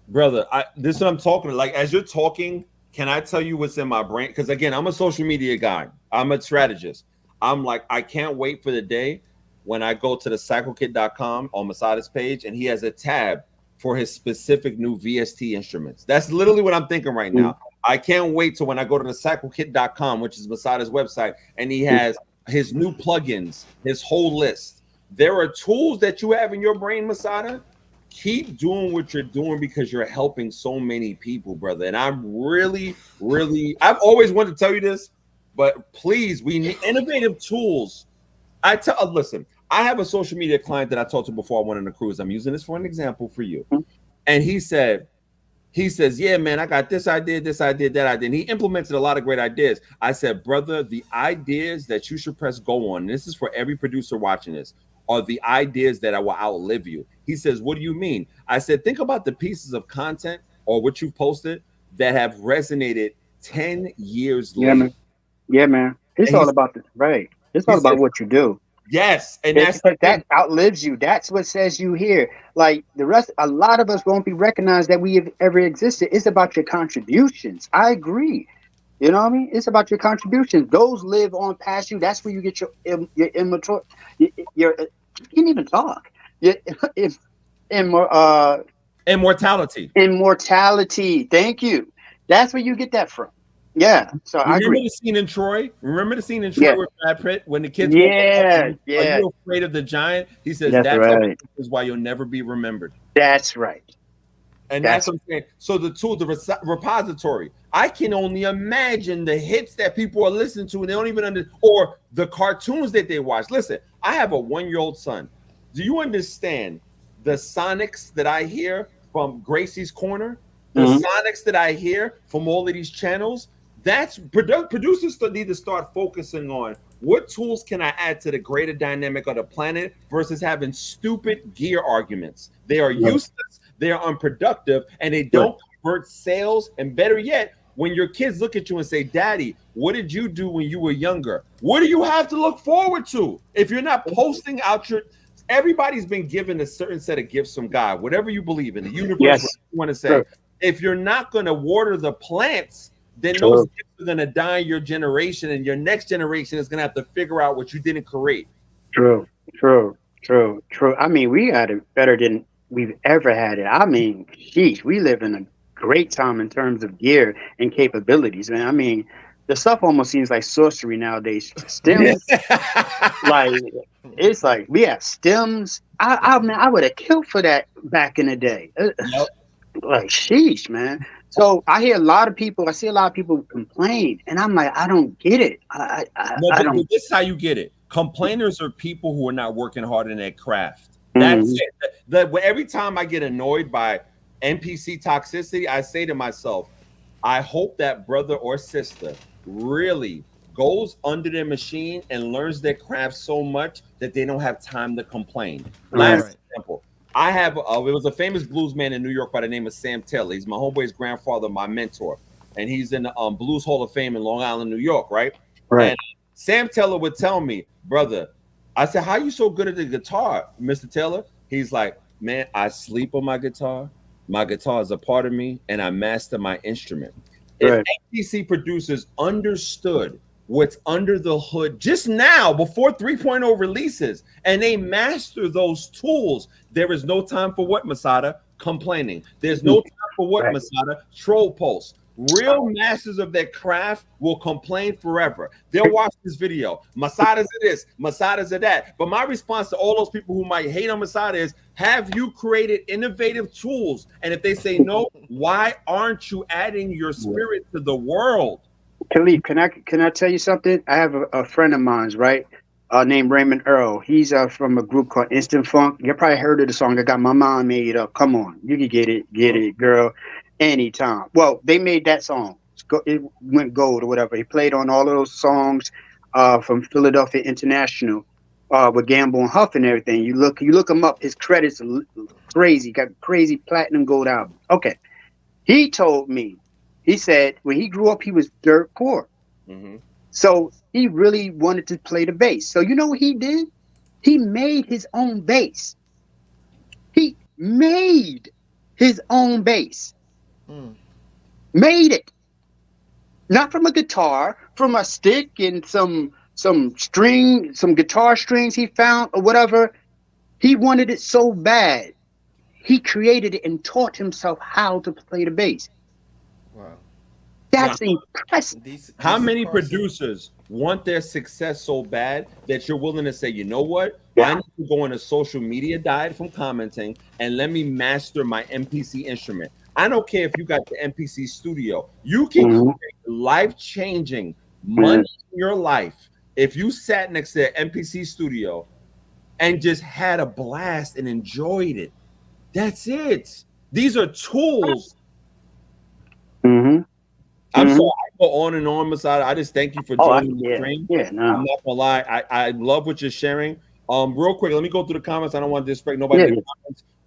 Brother, this is what I'm talking about. Like, as you're talking, can I tell you what's in my brain? Because again, I'm a social media guy. I'm a strategist. I'm like, I can't wait for the day when I go to the cyclekit.com on Masada's page and he has a tab for his specific new VST instruments. That's literally what I'm thinking right now. I can't wait till when I go to the cyclekit.com, which is Masada's website, and he has his new plugins, his whole list. There are tools that you have in your brain, Masada. Keep doing what you're doing because you're helping so many people, brother. And I'm really, I've always wanted to tell you this, but please, we need innovative tools. Listen, I have a social media client that I talked to before I went on a cruise. I'm using this for an example for you. And he says, yeah, man, I got this idea, that idea. And he implemented a lot of great ideas. I said, brother, the ideas that you should press go on, and this is for every producer watching this, are the ideas that I will outlive you. He says, what do you mean? I said, think about the pieces of content or what you've posted that have resonated 10 years later. Yeah, man. It's all about this, right? It's all about what you do. Yes, and that outlives you. That's what says you here. Like the rest, a lot of us won't be recognized that we have ever existed. It's about your contributions. I agree. You know what I mean? It's about your contributions. Those live on past you. That's where you get your immature. You can't even talk. Immortality. Immortality. Thank you. That's where you get that from. Yeah. So I agree. Remember the scene in Troy? With Brad Pitt when the kids? Yeah. Are you afraid of the giant? He says that's right. Is why you'll never be remembered. That's right. And that's what I'm saying. So the tool, the repository, I can only imagine the hits that people are listening to and they don't even or the cartoons that they watch. Listen, I have a 1-year-old son. Do you understand the sonics that I hear from Gracie's Corner? The sonics that I hear from all of these channels? That's producers need to start focusing on what tools can I add to the greater dynamic of the planet versus having stupid gear arguments. They are useless, they are unproductive, and they don't convert sales. And better yet, when your kids look at you and say, Daddy, what did you do when you were younger? What do you have to look forward to if you're not posting out everybody's been given a certain set of gifts from God, whatever you believe in, the universe, Yes. whatever you want to say. Sure. If you're not going to water the plants, then True. those gifts are going to die in your generation, and your next generation is going to have to figure out what you didn't create. True. I mean, we got it better than we've ever had it. I mean, sheesh, we live in a great time in terms of gear and capabilities, man. I mean, the stuff almost seems like sorcery nowadays. Stems, like it's like we have stems. I mean, I would have killed for that back in the day. Yep. Like, sheesh, man. So I see a lot of people complain, and I'm like, I don't get it. I don't. This is how you get it. Complainers are people who are not working hard in their craft. That's it. Every time I get annoyed by MPC toxicity, I say to myself, I hope that brother or sister really goes under their machine and learns their craft so much that they don't have time to complain. Last example. I have it was a famous blues man in New York by the name of Sam Taylor. He's my homeboy's grandfather, my mentor, and he's in the Blues Hall of Fame in Long Island, New York, right? And Sam Taylor would tell me, brother, I said, how you so good at the guitar, Mr. Taylor? He's like, man, I sleep on my guitar. My guitar is a part of me, and I master my instrument. If MPC producers understood what's under the hood just now before 3.0 releases, and they master those tools, there is no time for what, Masada? Complaining. There's no time for what, Masada? Troll posts. Real masters of their craft will complain forever. They'll watch this video. Masada's of this, Masada's of that. But my response to all those people who might hate on Masada is, have you created innovative tools? And if they say no, why aren't you adding your spirit to the world? Khalif, can I tell you something? I have a friend of mine, right? Named Raymond Earl. He's from a group called Instant Funk. You probably heard of the song. I got my mind made up. Come on, you can get it, girl, anytime. Well, they made that song. It went gold or whatever. He played on all of those songs from Philadelphia International with Gamble and Huff and everything. You look him up. His credits are crazy. Got crazy platinum gold album. Okay, he told me. He said when he grew up, he was dirt poor. So he really wanted to play the bass. So you know what he did? He made his own bass. He made his own bass. Made it. Not from a guitar, from a stick and some string, some guitar strings he found or whatever. He wanted it so bad. He created it and taught himself how to play the bass. Wow. That's impressive. How many producers want their success so bad that you're willing to say, you know what? I need to go on a social media diet from commenting and let me master my MPC instrument. I don't care if you got the MPC Studio. You can create life-changing money in your life if you sat next to the MPC Studio and just had a blast and enjoyed it. That's it. These are tools. I'm sorry, I go on and on, Masada. I just thank you for joining the stream. I'm not gonna lie, I love what you're sharing. Real quick, let me go through the comments. I don't want to disrespect nobody. In the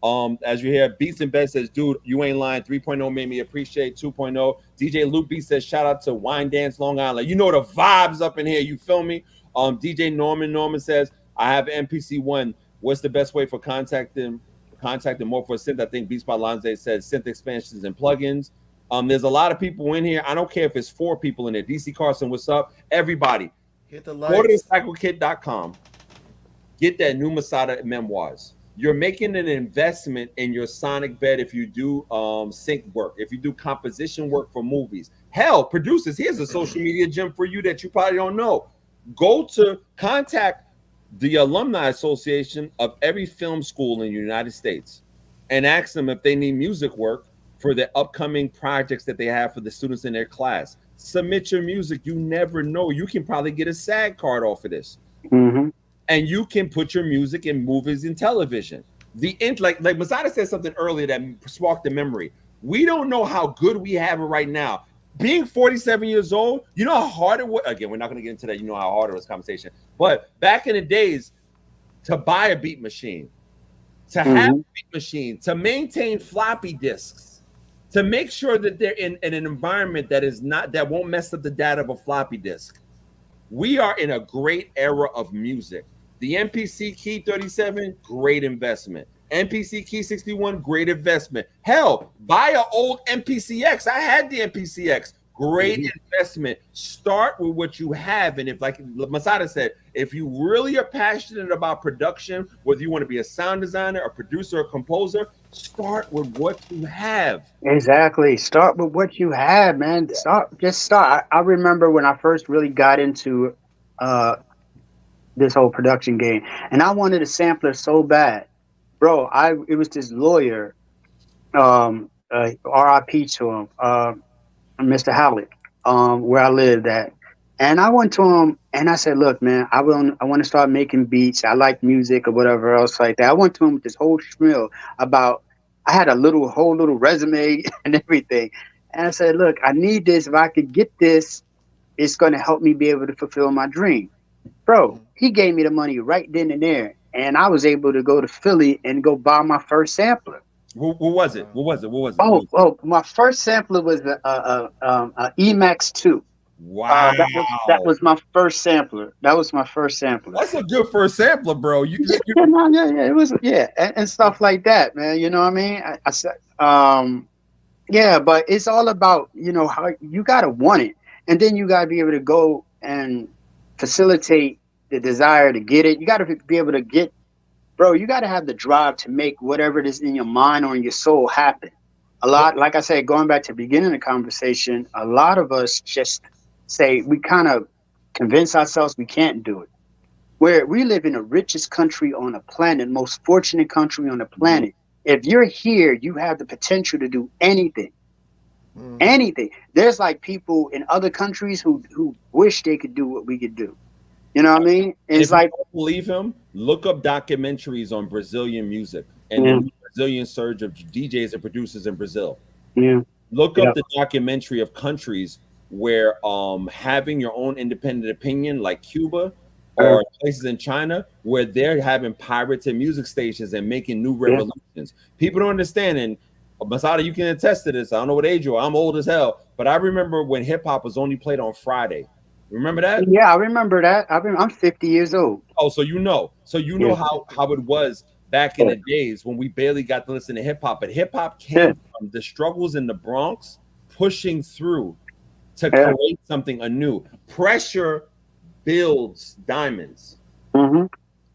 comments. As you hear, Beats and Bed says, dude, you ain't lying. 3.0 made me appreciate 2.0. DJ Luke B says, shout out to Wine Dance Long Island. You know the vibes up in here. You feel me? DJ Norman says, I have MPC one. What's the best way for contacting more for synth? I think BeatsbyLonza says synth expansions and plugins. There's a lot of people in here. I don't care if it's 4 people in there. DC Carson, what's up? Everybody, hit the lights. Go to cyclekit.com. Get that new Masada memoirs. You're making an investment in your sonic bed if you do sync work, if you do composition work for movies. Hell, producers, here's a social media gem for you that you probably don't know. Go to contact the Alumni Association of every film school in the United States and ask them if they need music work for the upcoming projects that they have for the students in their class. Submit your music. You never know. You can probably get a SAG card off of this. And you can put your music in movies and television. Like Masada said something earlier that sparked the memory. We don't know how good we have it right now. Being 47 years old, you know how hard it was. Again, we're not going to get into that. You know how hard it was, conversation. But back in the days, to buy a beat machine, to have a beat machine, to maintain floppy disks, to make sure that they're in an environment that won't mess up the data of a floppy disk. We are in a great era of music. The MPC Key 37, great investment. MPC Key 61, great investment. Hell, buy an old MPCX. I had the MPCX. Great investment. Start with what you have. And if, like Masada said, if you really are passionate about production, whether you want to be a sound designer, a producer, a composer, start with what you have. Exactly. Start with what you have, man. Just start. I remember when I first really got into uh this whole production game, and I wanted a sampler so bad, bro. It was this lawyer, RIP to him, Mr. Howlett, where I lived at. And I went to him and I said, look, man, I want to start making beats. I like music or whatever else like that. I went to him with this whole spiel about, I had a whole little resume and everything. And I said, look, I need this. If I could get this, it's going to help me be able to fulfill my dream. Bro, he gave me the money right then and there. And I was able to go to Philly and go buy my first sampler. What was it? What was it? What was it? Oh, my first sampler was the Emax 2. Wow. That was my first sampler. That was my first sampler. That's a good first sampler, bro. Yeah, it was, and stuff like that, man. You know what I mean? I said, yeah, but it's all about, how you gotta want it, and then you gotta be able to go and facilitate the desire to get it. You gotta be able to get, bro. You gotta have the drive to make whatever it is in your mind or in your soul happen. A lot, like I said, going back to the beginning of the conversation, a lot of us just say, we kind of convince ourselves we can't do it. Where we live in the richest country on the planet, most fortunate country on the planet. If you're here, you have the potential to do anything. Anything. There's like people in other countries who wish they could do what we could do. You know what I mean? And it's like, you don't believe him, look up documentaries on Brazilian music and the Brazilian surge of DJs and producers in Brazil. Look up the documentary of countries where having your own independent opinion, like Cuba or places in China, where they're having pirated music stations and making new revolutions. People don't understand, and Masada, you can attest to this. I don't know what age you are. I'm old as hell, but I remember when hip hop was only played on Friday. Remember that? Yeah, I remember that. I'm 50 years old. Oh, so you know how it was back in the days when we barely got to listen to hip hop, but hip hop came from the struggles in the Bronx, pushing through to create something anew. Pressure builds diamonds.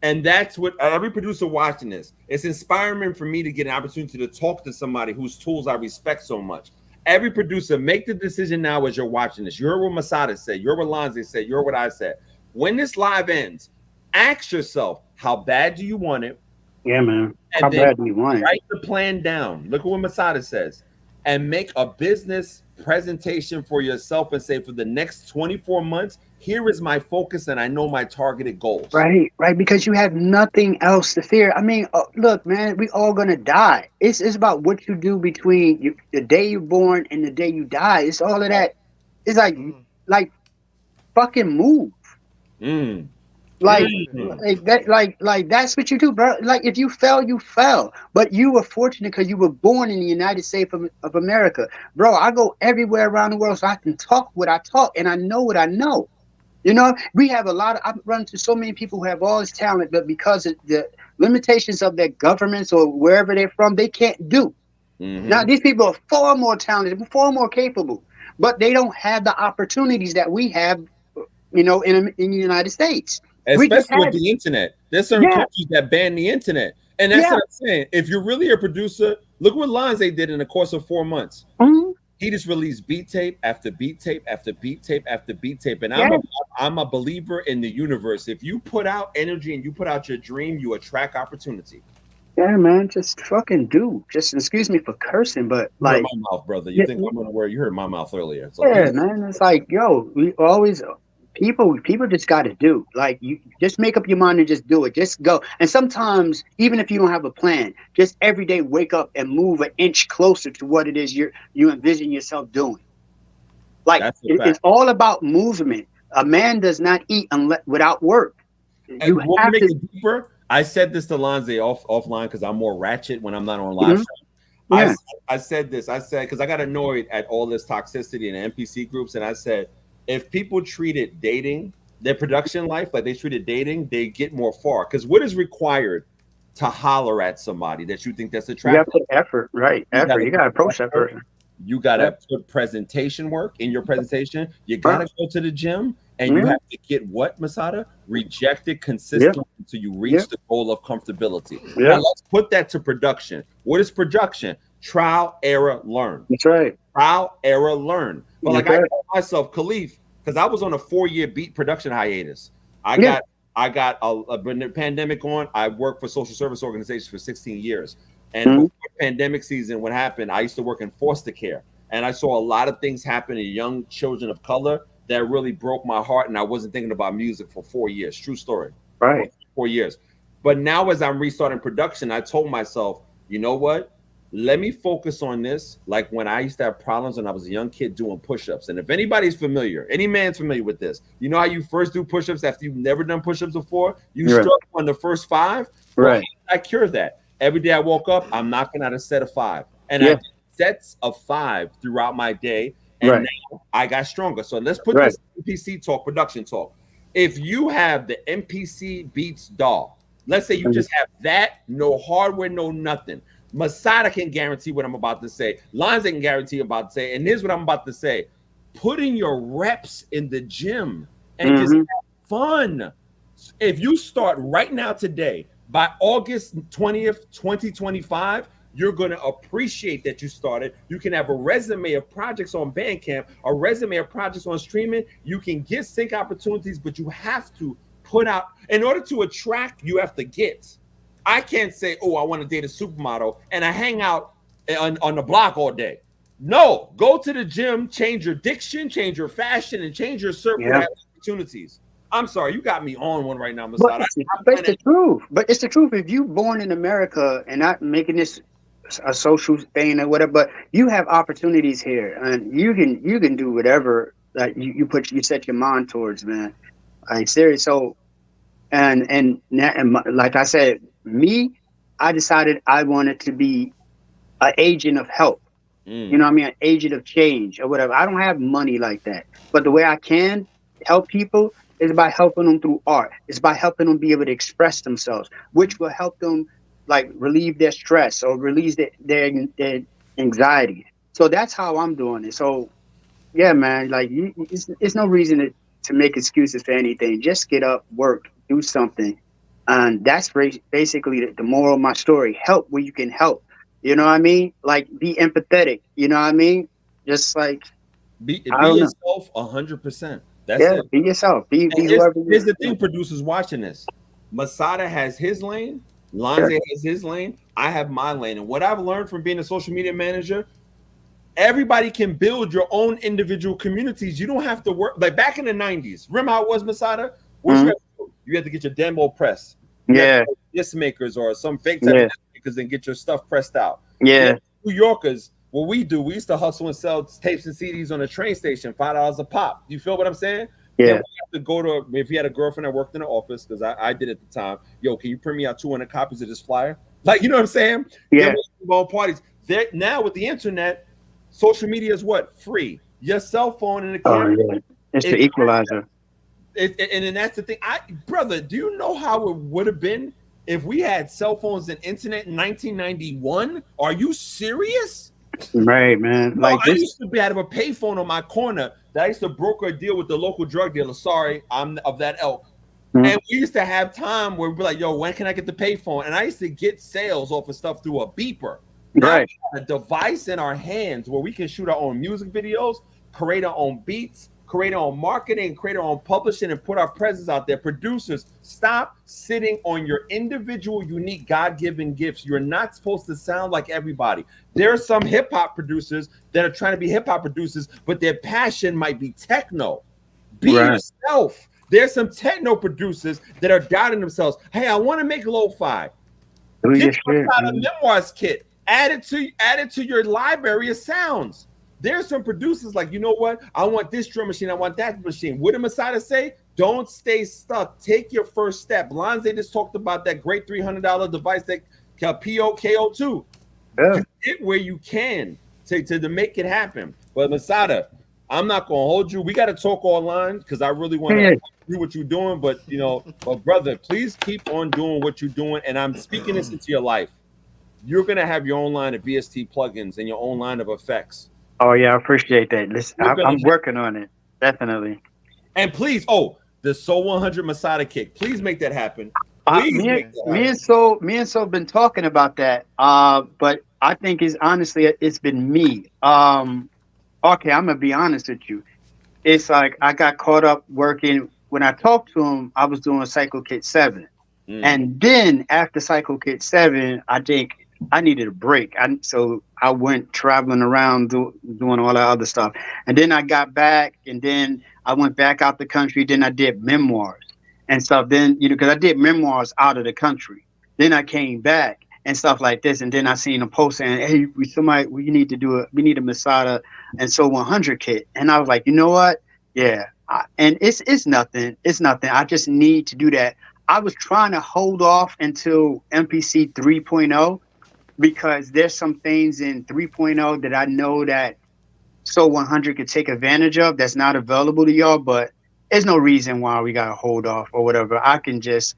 And that's what every producer watching this, it's inspiring for me to get an opportunity to talk to somebody whose tools I respect so much. Every producer, make the decision now as you're watching this. You heard what Masada said, you heard what Lonza said, you heard what I said. When this live ends, ask yourself, how bad do you want it? Yeah, man. And how bad do you want it? Write the plan down. Look at what Masada says. And make a business presentation for yourself and say, for the next 24 months, here is my focus and I know my targeted goals. Right, because you have nothing else to fear. I mean, look, man, we all gonna die. It's about what you do between the day you're born and the day you die. It's all of that. It's like fucking move. Like that's what you do, bro. Like if you fell, you fell. But you were fortunate because you were born in the United States of America. Bro, I go everywhere around the world so I can talk what I talk and I know what I know. You know, we have I've run into so many people who have all this talent, but because of the limitations of their governments or wherever they're from, they can't do. Now, these people are far more talented, far more capable, but they don't have the opportunities that we have, in the United States. Especially with the internet. There's certain countries that ban the internet. And that's what I'm saying. If you're really a producer, look what Lonza did in the course of 4 months. He just released beat tape after beat tape after beat tape after beat tape. And I'm a believer in the universe. If you put out energy and you put out your dream, you attract opportunity. Yeah, man, just fucking do. Just excuse me for cursing, but like my mouth, brother. You think I'm gonna wear? You heard my mouth earlier. So man, it's like, yo, we always people just got to do. Like, you just make up your mind and just do it. Just go. And sometimes, even if you don't have a plan, just every day wake up and move an inch closer to what it is you envision yourself doing. Like, it's all about movement. A man does not eat without work. You have to make it deeper. I said this to Lonza offline because I'm more ratchet when I'm not on live. I said this. I said, because I got annoyed at all this toxicity in the MPC groups, and I said, if people treated dating their production life, like they treated dating, they get more far. Because what is required to holler at somebody that you think that's You got to attractive? put effort, right? You Effort. gotta You got to approach that person. you gotta put presentation work in your presentation. You gotta go to the gym, and you Mhm. have to get what, Masada? Rejected Yeah. consistently until you reach Yeah. the goal of comfortability. Yeah. Now let's put that to production. What is production? Trial, error, learn. That's right. Trial, error, learn. But like That's I right. told myself, Khalif, because I was on a 4-year beat production hiatus. Yeah. I got when the pandemic on. I worked for social service organizations for 16 years, and Mhm. before pandemic season, what happened? I used to work in foster care, and I saw a lot of things happen to young children of color that really broke my heart. And I wasn't thinking about music for 4 years. True story. For Right. 4 years. But now, as I'm restarting production, I told myself, you know what? Let me focus on this. Like when I used to have problems when I was a young kid doing push-ups. And if anybody's familiar, any man's familiar with this, you know how you first do push-ups after you've never done push-ups before? You Right. struggle on the first 5. Well, Right. I cured that. Every day I woke up, I'm knocking out a set of 5. And I Yeah. did sets of 5 throughout my day. And Right. now I got stronger. So let's put Right. this MPC talk, production talk. If you have the MPC Beats DAW, let's say you just have that, no hardware, no nothing. Masada can guarantee what I'm about to say. Lonza can guarantee about to say. And here's what I'm about to say. Put in your reps in the gym and just have fun. If you start right now today, by August 20th, 2025, you're going to appreciate that you started. You can have a resume of projects on Bandcamp, a resume of projects on streaming. You can get sync opportunities, but you have to put out, in order to attract, you have to get. I can't say, oh, I want to date a supermodel and I hang out on the block all day. No, go to the gym, change your diction, change your fashion, and change your circle to have opportunities. I'm sorry, you got me on one right now, Masada. But it's the truth. But it's the truth. If you born in America and not making this a social thing or whatever, but you have opportunities here, and you can do whatever that you set your mind towards, man. Like serious. So like I said, me, I decided I wanted to be an agent of help. You know what I mean? An agent of change or whatever. I don't have money like that. But the way I can help people is by helping them through art. It's by helping them be able to express themselves, which will help them like relieve their stress or release their anxiety. So that's how I'm doing it. So yeah, man, like it's no reason to make excuses for anything. Just get up, work, do something. And that's basically the moral of my story. Help where you can help. You know what I mean? Like be empathetic. You know what I mean? Just like be yourself 100%. That's it. Be yourself. Be whoever. Here's the thing, producers watching this. Masada has his lane. Lonza has his lane. I have my lane. And what I've learned from being a social media manager, everybody can build your own individual communities. You don't have to work like back in the 90s. Remember how it was, Masada? You had to get your demo press. Disc makers or some fake type of makers and get your stuff pressed out. New Yorkers, what we do, we used to hustle and sell tapes and CDs on a train station, $5 a pop. You feel what I'm saying? Yeah. Then we have to go to, if you had a girlfriend that worked in the office, because I did at the time, yo, can you print me out 200 copies of this flyer? Like, you know what I'm saying? Yeah. Then we go on parties. Now with the internet, social media is what? Free. Your cell phone and the camera. It's the equalizer. And then that's the thing. Brother, do you know how it would have been if we had cell phones and internet in 1991? Are you serious? Right, man. No, I used to be out of a payphone on my corner that I used to broker a deal with the local drug dealer. Sorry, I'm of that elk. And we used to have time where we'd be like, yo, when can I get the payphone? And I used to get sales off of stuff through a beeper. Now we have a device in our hands where we can shoot our own music videos, create our own beats, create our own marketing, create our own publishing, and put our presence out there. Producers, stop sitting on your individual, unique, God-given gifts. You're not supposed to sound like everybody. There are some hip-hop producers that are trying to be hip-hop producers, but their passion might be techno. Be yourself. There's some techno producers that are doubting themselves. Hey, I want to make lo-fi. Get out a memoirs kit. Add it to your library of sounds. There's some producers like, you know what? I want this drum machine. I want that machine. What did Masada say? Don't stay stuck. Take your first step. Lonza just talked about that great $300 device that KO2. You get where you can to make it happen. But Masada, I'm not gonna hold you. We got to talk online because I really want to do what you're doing. But but brother, please keep on doing what you're doing. And I'm speaking this into your life. You're gonna have your own line of VST plugins and your own line of effects. Oh yeah, I appreciate that. Listen, I'm working on it, definitely. And please, the Soul 100 Masada kick. Please make that happen. Me and Soul been talking about that. But I think it's been me. Okay, I'm gonna be honest with you. It's like I got caught up working. When I talked to him, I was doing Psycho Kit 7. And then after Psycho Kit 7, I think I needed a break. So I went traveling around doing all that other stuff. And then I got back, and then I went back out the country. Then I did memoirs and stuff. Then, because I did memoirs out of the country. Then I came back and stuff like this. And then I seen a post saying, hey, we need a Masada and Soul 100 kit. And I was like, you know what? Yeah. And it's nothing. It's nothing. I just need to do that. I was trying to hold off until MPC 3.0 because there's some things in 3.0 that I know that Soul 100 could take advantage of that's not available to y'all, but there's no reason why we gotta hold off or whatever. I can just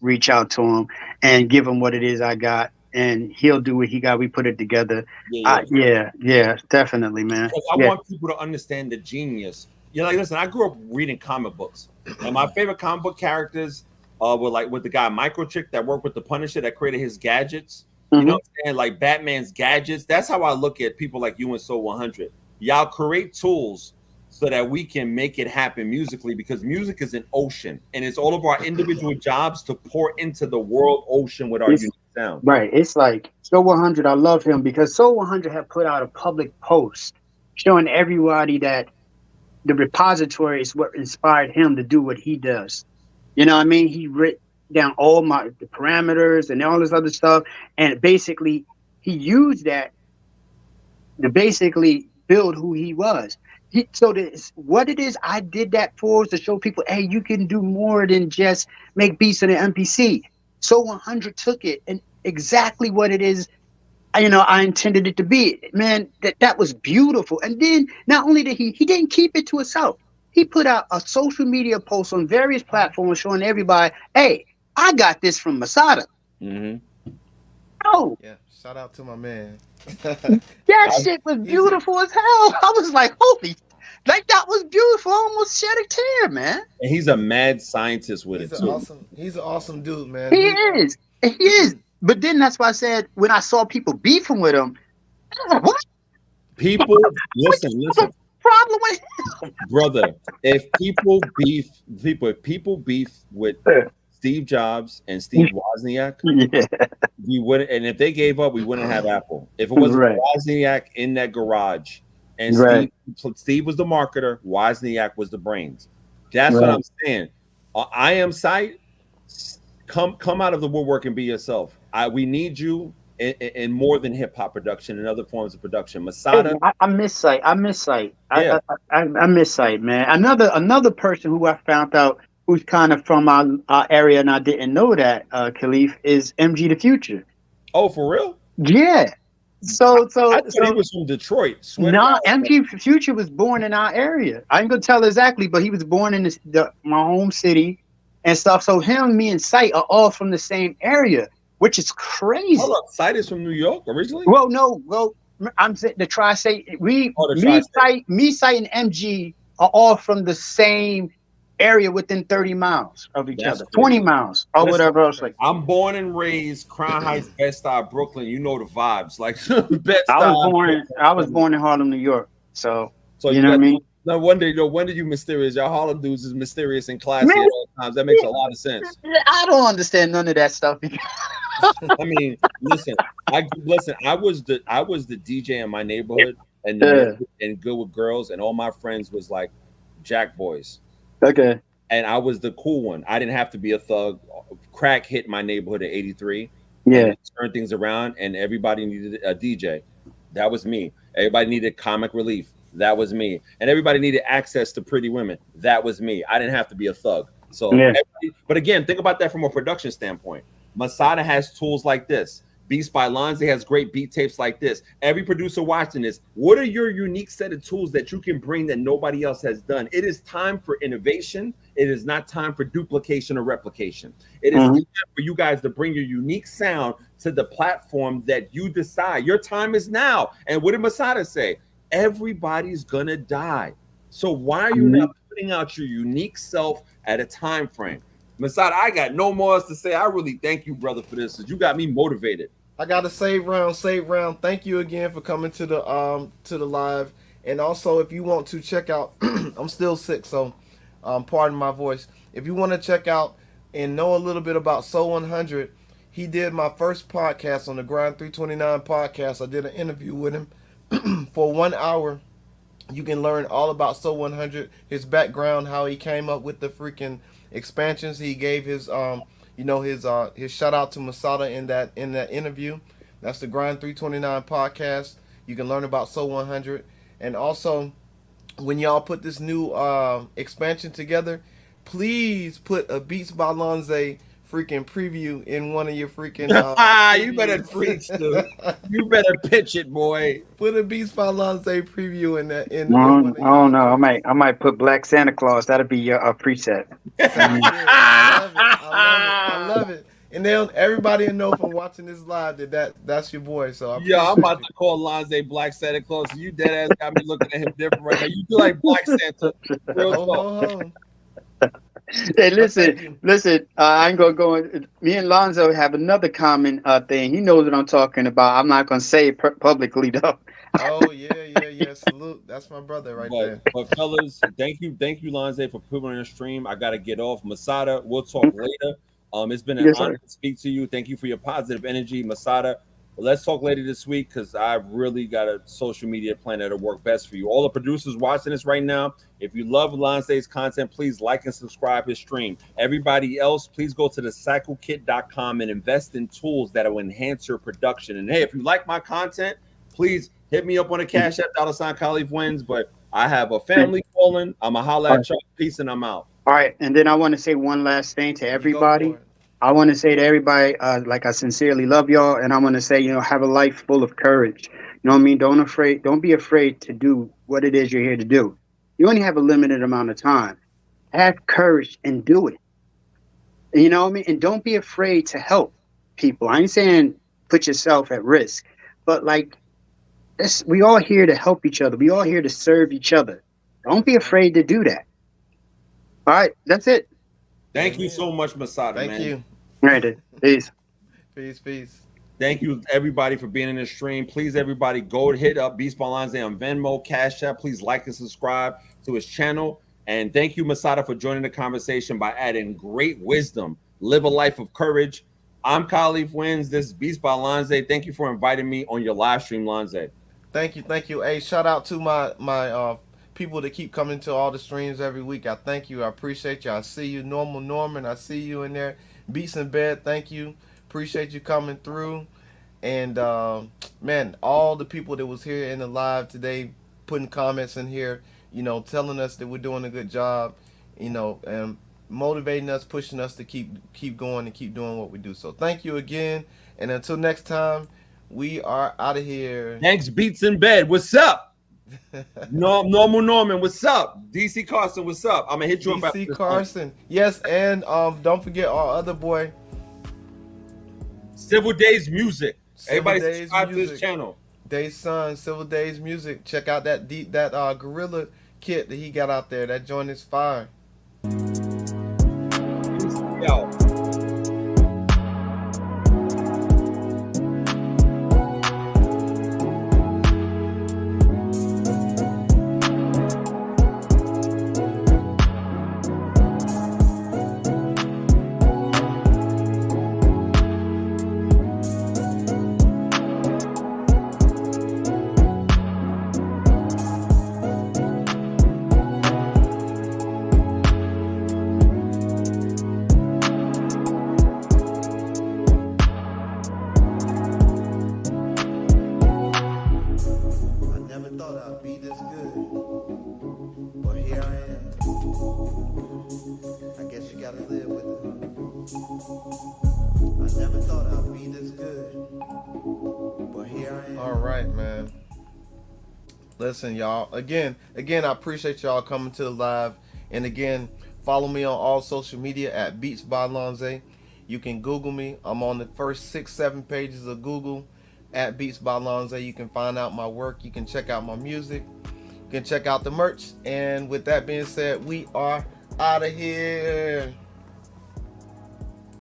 reach out to him and give him what it is I got, and he'll do what he got. We put it together. Yeah, definitely, man. I want people to understand the genius. Listen, I grew up reading comic books, and my favorite comic book characters were like with the guy Microchip that worked with the Punisher that created his gadgets. You know what I'm saying? Like Batman's gadgets. That's how I look at people like you and Soul 100. Y'all create tools so that we can make it happen musically, because music is an ocean, and it's all of our individual jobs to pour into the world ocean with our unique sound. Right. It's like Soul 100. I love him because Soul 100 had put out a public post showing everybody that the repository is what inspired him to do what he does. You know what I mean? He wrote down all the parameters and all this other stuff. And basically he used that to basically build who he was. What it is I did that for is to show people, hey, you can do more than just make beats in an MPC. Soul 100 took it and exactly what it is, I intended it to be. Man, that was beautiful. And then not only did he didn't keep it to himself. He put out a social media post on various platforms showing everybody, hey, I got this from Masada. Oh. Yeah, shout out to my man. That shit was beautiful as hell. I was like, holy, that was beautiful. I almost shed a tear, man. And he's a mad scientist with it too. He's an awesome dude, man. He is. But then that's why I said when I saw people beefing with him, I was like, what? People, listen. Problem with him? Brother, if people beef with Steve Jobs and Steve Wozniak, we wouldn't. And if they gave up, we wouldn't have Apple. If it wasn't Wozniak in that garage, and Steve was the marketer, Wozniak was the brains. That's what I'm saying. I am sight. Come out of the woodwork and be yourself. We need you in more than hip hop production and other forms of production. Masada, I miss Sight. I miss Sight. I miss Sight, man. Another person who I found out who's kind of from our area and I didn't know that, Kaleaf, is MG the Future. Oh, for real? Yeah. So I thought he was from Detroit. No, MG Future was born in our area. I ain't gonna tell exactly, but he was born in my home city and stuff. So him, me, and Sight are all from the same area, which is crazy. Hold up, Sight is from New York originally? Well, no. Well, I'm saying the Tri-State. Me, Sight, and MG are all from the same area within 30 miles of each other. 20 miles or whatever else. Like, I'm born and raised Crown Heights, Bed-Stuy, Brooklyn. You know the vibes. Like I was born in Harlem, New York. So you know what I mean? No wonder, you mysterious. Y'all Harlem dudes is mysterious and classy at all times. That makes a lot of sense. I don't understand none of that stuff. I mean, listen. I was the DJ in my neighborhood and good with girls, and all my friends was like Jack boys. Okay. And I was the cool one. I didn't have to be a thug. Crack hit my neighborhood in '83. Yeah. Turned things around, and everybody needed a DJ. That was me. Everybody needed comic relief. That was me. And everybody needed access to pretty women. That was me. I didn't have to be a thug. So, but again, think about that from a production standpoint. Masada has tools like this. BeatsbyLonza has great beat tapes like this. Every producer watching this, what are your unique set of tools that you can bring that nobody else has done? It is time for innovation. It is not time for duplication or replication. It is time for you guys to bring your unique sound to the platform that you decide. Your time is now. And what did Masada say? Everybody's gonna die. So why are you not putting out your unique self at a time frame? Masada, I got no more else to say. I really thank you, brother, for this. You got me motivated. I got a save round. Thank you again for coming to the live. And also, if you want to check out, I'm still sick, so pardon my voice. If you want to check out and know a little bit about So 100, he did my first podcast on the Grind 329 podcast. I did an interview with him for 1 hour. You can learn all about So 100, his background, how he came up with the freaking expansions. He gave his his shout out to Masada in that interview. That's the Grind 329 podcast. You can learn about So 100. And also, when y'all put this new expansion together, please put a BeatsbyLonza freaking preview in one of your freaking you better preach, dude. You better pitch it, boy. Put a BeatsbyLonza preview in that. I don't know. I might put Black Santa Claus. That'll be your preset. I love it. And then everybody will know from watching this live that's your boy. So I'm about to call Lonza Black Santa Claus. You dead ass got me looking at him different right now. You do like Black Santa. Hey, listen. I ain't gonna go. Me and Lonzo have another common thing. He knows what I'm talking about. I'm not gonna say it publicly though. Oh yeah. Salute. That's my brother right there. But fellas, thank you, Lonza, for putting on your stream. I gotta get off. Masada, we'll talk later. It's been an honor to speak to you. Thank you for your positive energy, Masada. Well, let's talk later this week because I really got a social media plan that'll work best for you. All the producers watching this right now, if you love Lonza's content, please like and subscribe his stream. Everybody else, please go to thecyclekit.com and invest in tools that will enhance your production. And hey, if you like my content, please hit me up on the Cash App, $Kaleaf. But I have a family calling. I'm a holla at y'all. Peace, and I'm out. All right, and then I want to say one last thing to everybody. I want to say to everybody, like I sincerely love y'all, and I want to say, have a life full of courage. You know what I mean? Don't be afraid to do what it is you're here to do. You only have a limited amount of time. Have courage and do it. You know what I mean? And don't be afraid to help people. I ain't saying put yourself at risk, but we all here to help each other. We all here to serve each other. Don't be afraid to do that. All right, that's it. Thank you so much, Masada. Thank you. All right, peace. Peace. Thank you, everybody, for being in the stream. Please, everybody, go hit up BeatsbyLonza on Venmo, Cash App. Please like and subscribe to his channel. And thank you, Masada, for joining the conversation by adding great wisdom. Live a life of courage. I'm KaleafNYC. This is BeatsbyLonza. Thank you for inviting me on your live stream, Lonza. Thank you. Hey, shout out to my people that keep coming to all the streams every week. I thank you. I appreciate you. I see you. Normal Norman, I see you in there. Beats in Bed, thank you. Appreciate you coming through. And man, all the people that was here in the live today, putting comments in here, telling us that we're doing a good job, and motivating us, pushing us to keep going and keep doing what we do. So thank you again. And until next time, we are out of here. Thanks, Beats in Bed. What's up? Normal Norman, what's up? DC Carson, what's up? I'm gonna hit you up. DC Carson, yes, and don't forget our other boy, Civil Days Music. Everybody subscribe to his channel. Day's son, Civil Days Music. Check out that gorilla kit that he got out there. That joint is fire. Yo. I never thought I'd be this good. Listen, y'all. Again, I appreciate y'all coming to the live. And again, follow me on all social media at BeatsbyLonza. You can Google me. I'm on the first 6-7 pages of Google at BeatsbyLonza. You can find out my work. You can check out my music. You can check out the merch. And with that being said, we are out of here.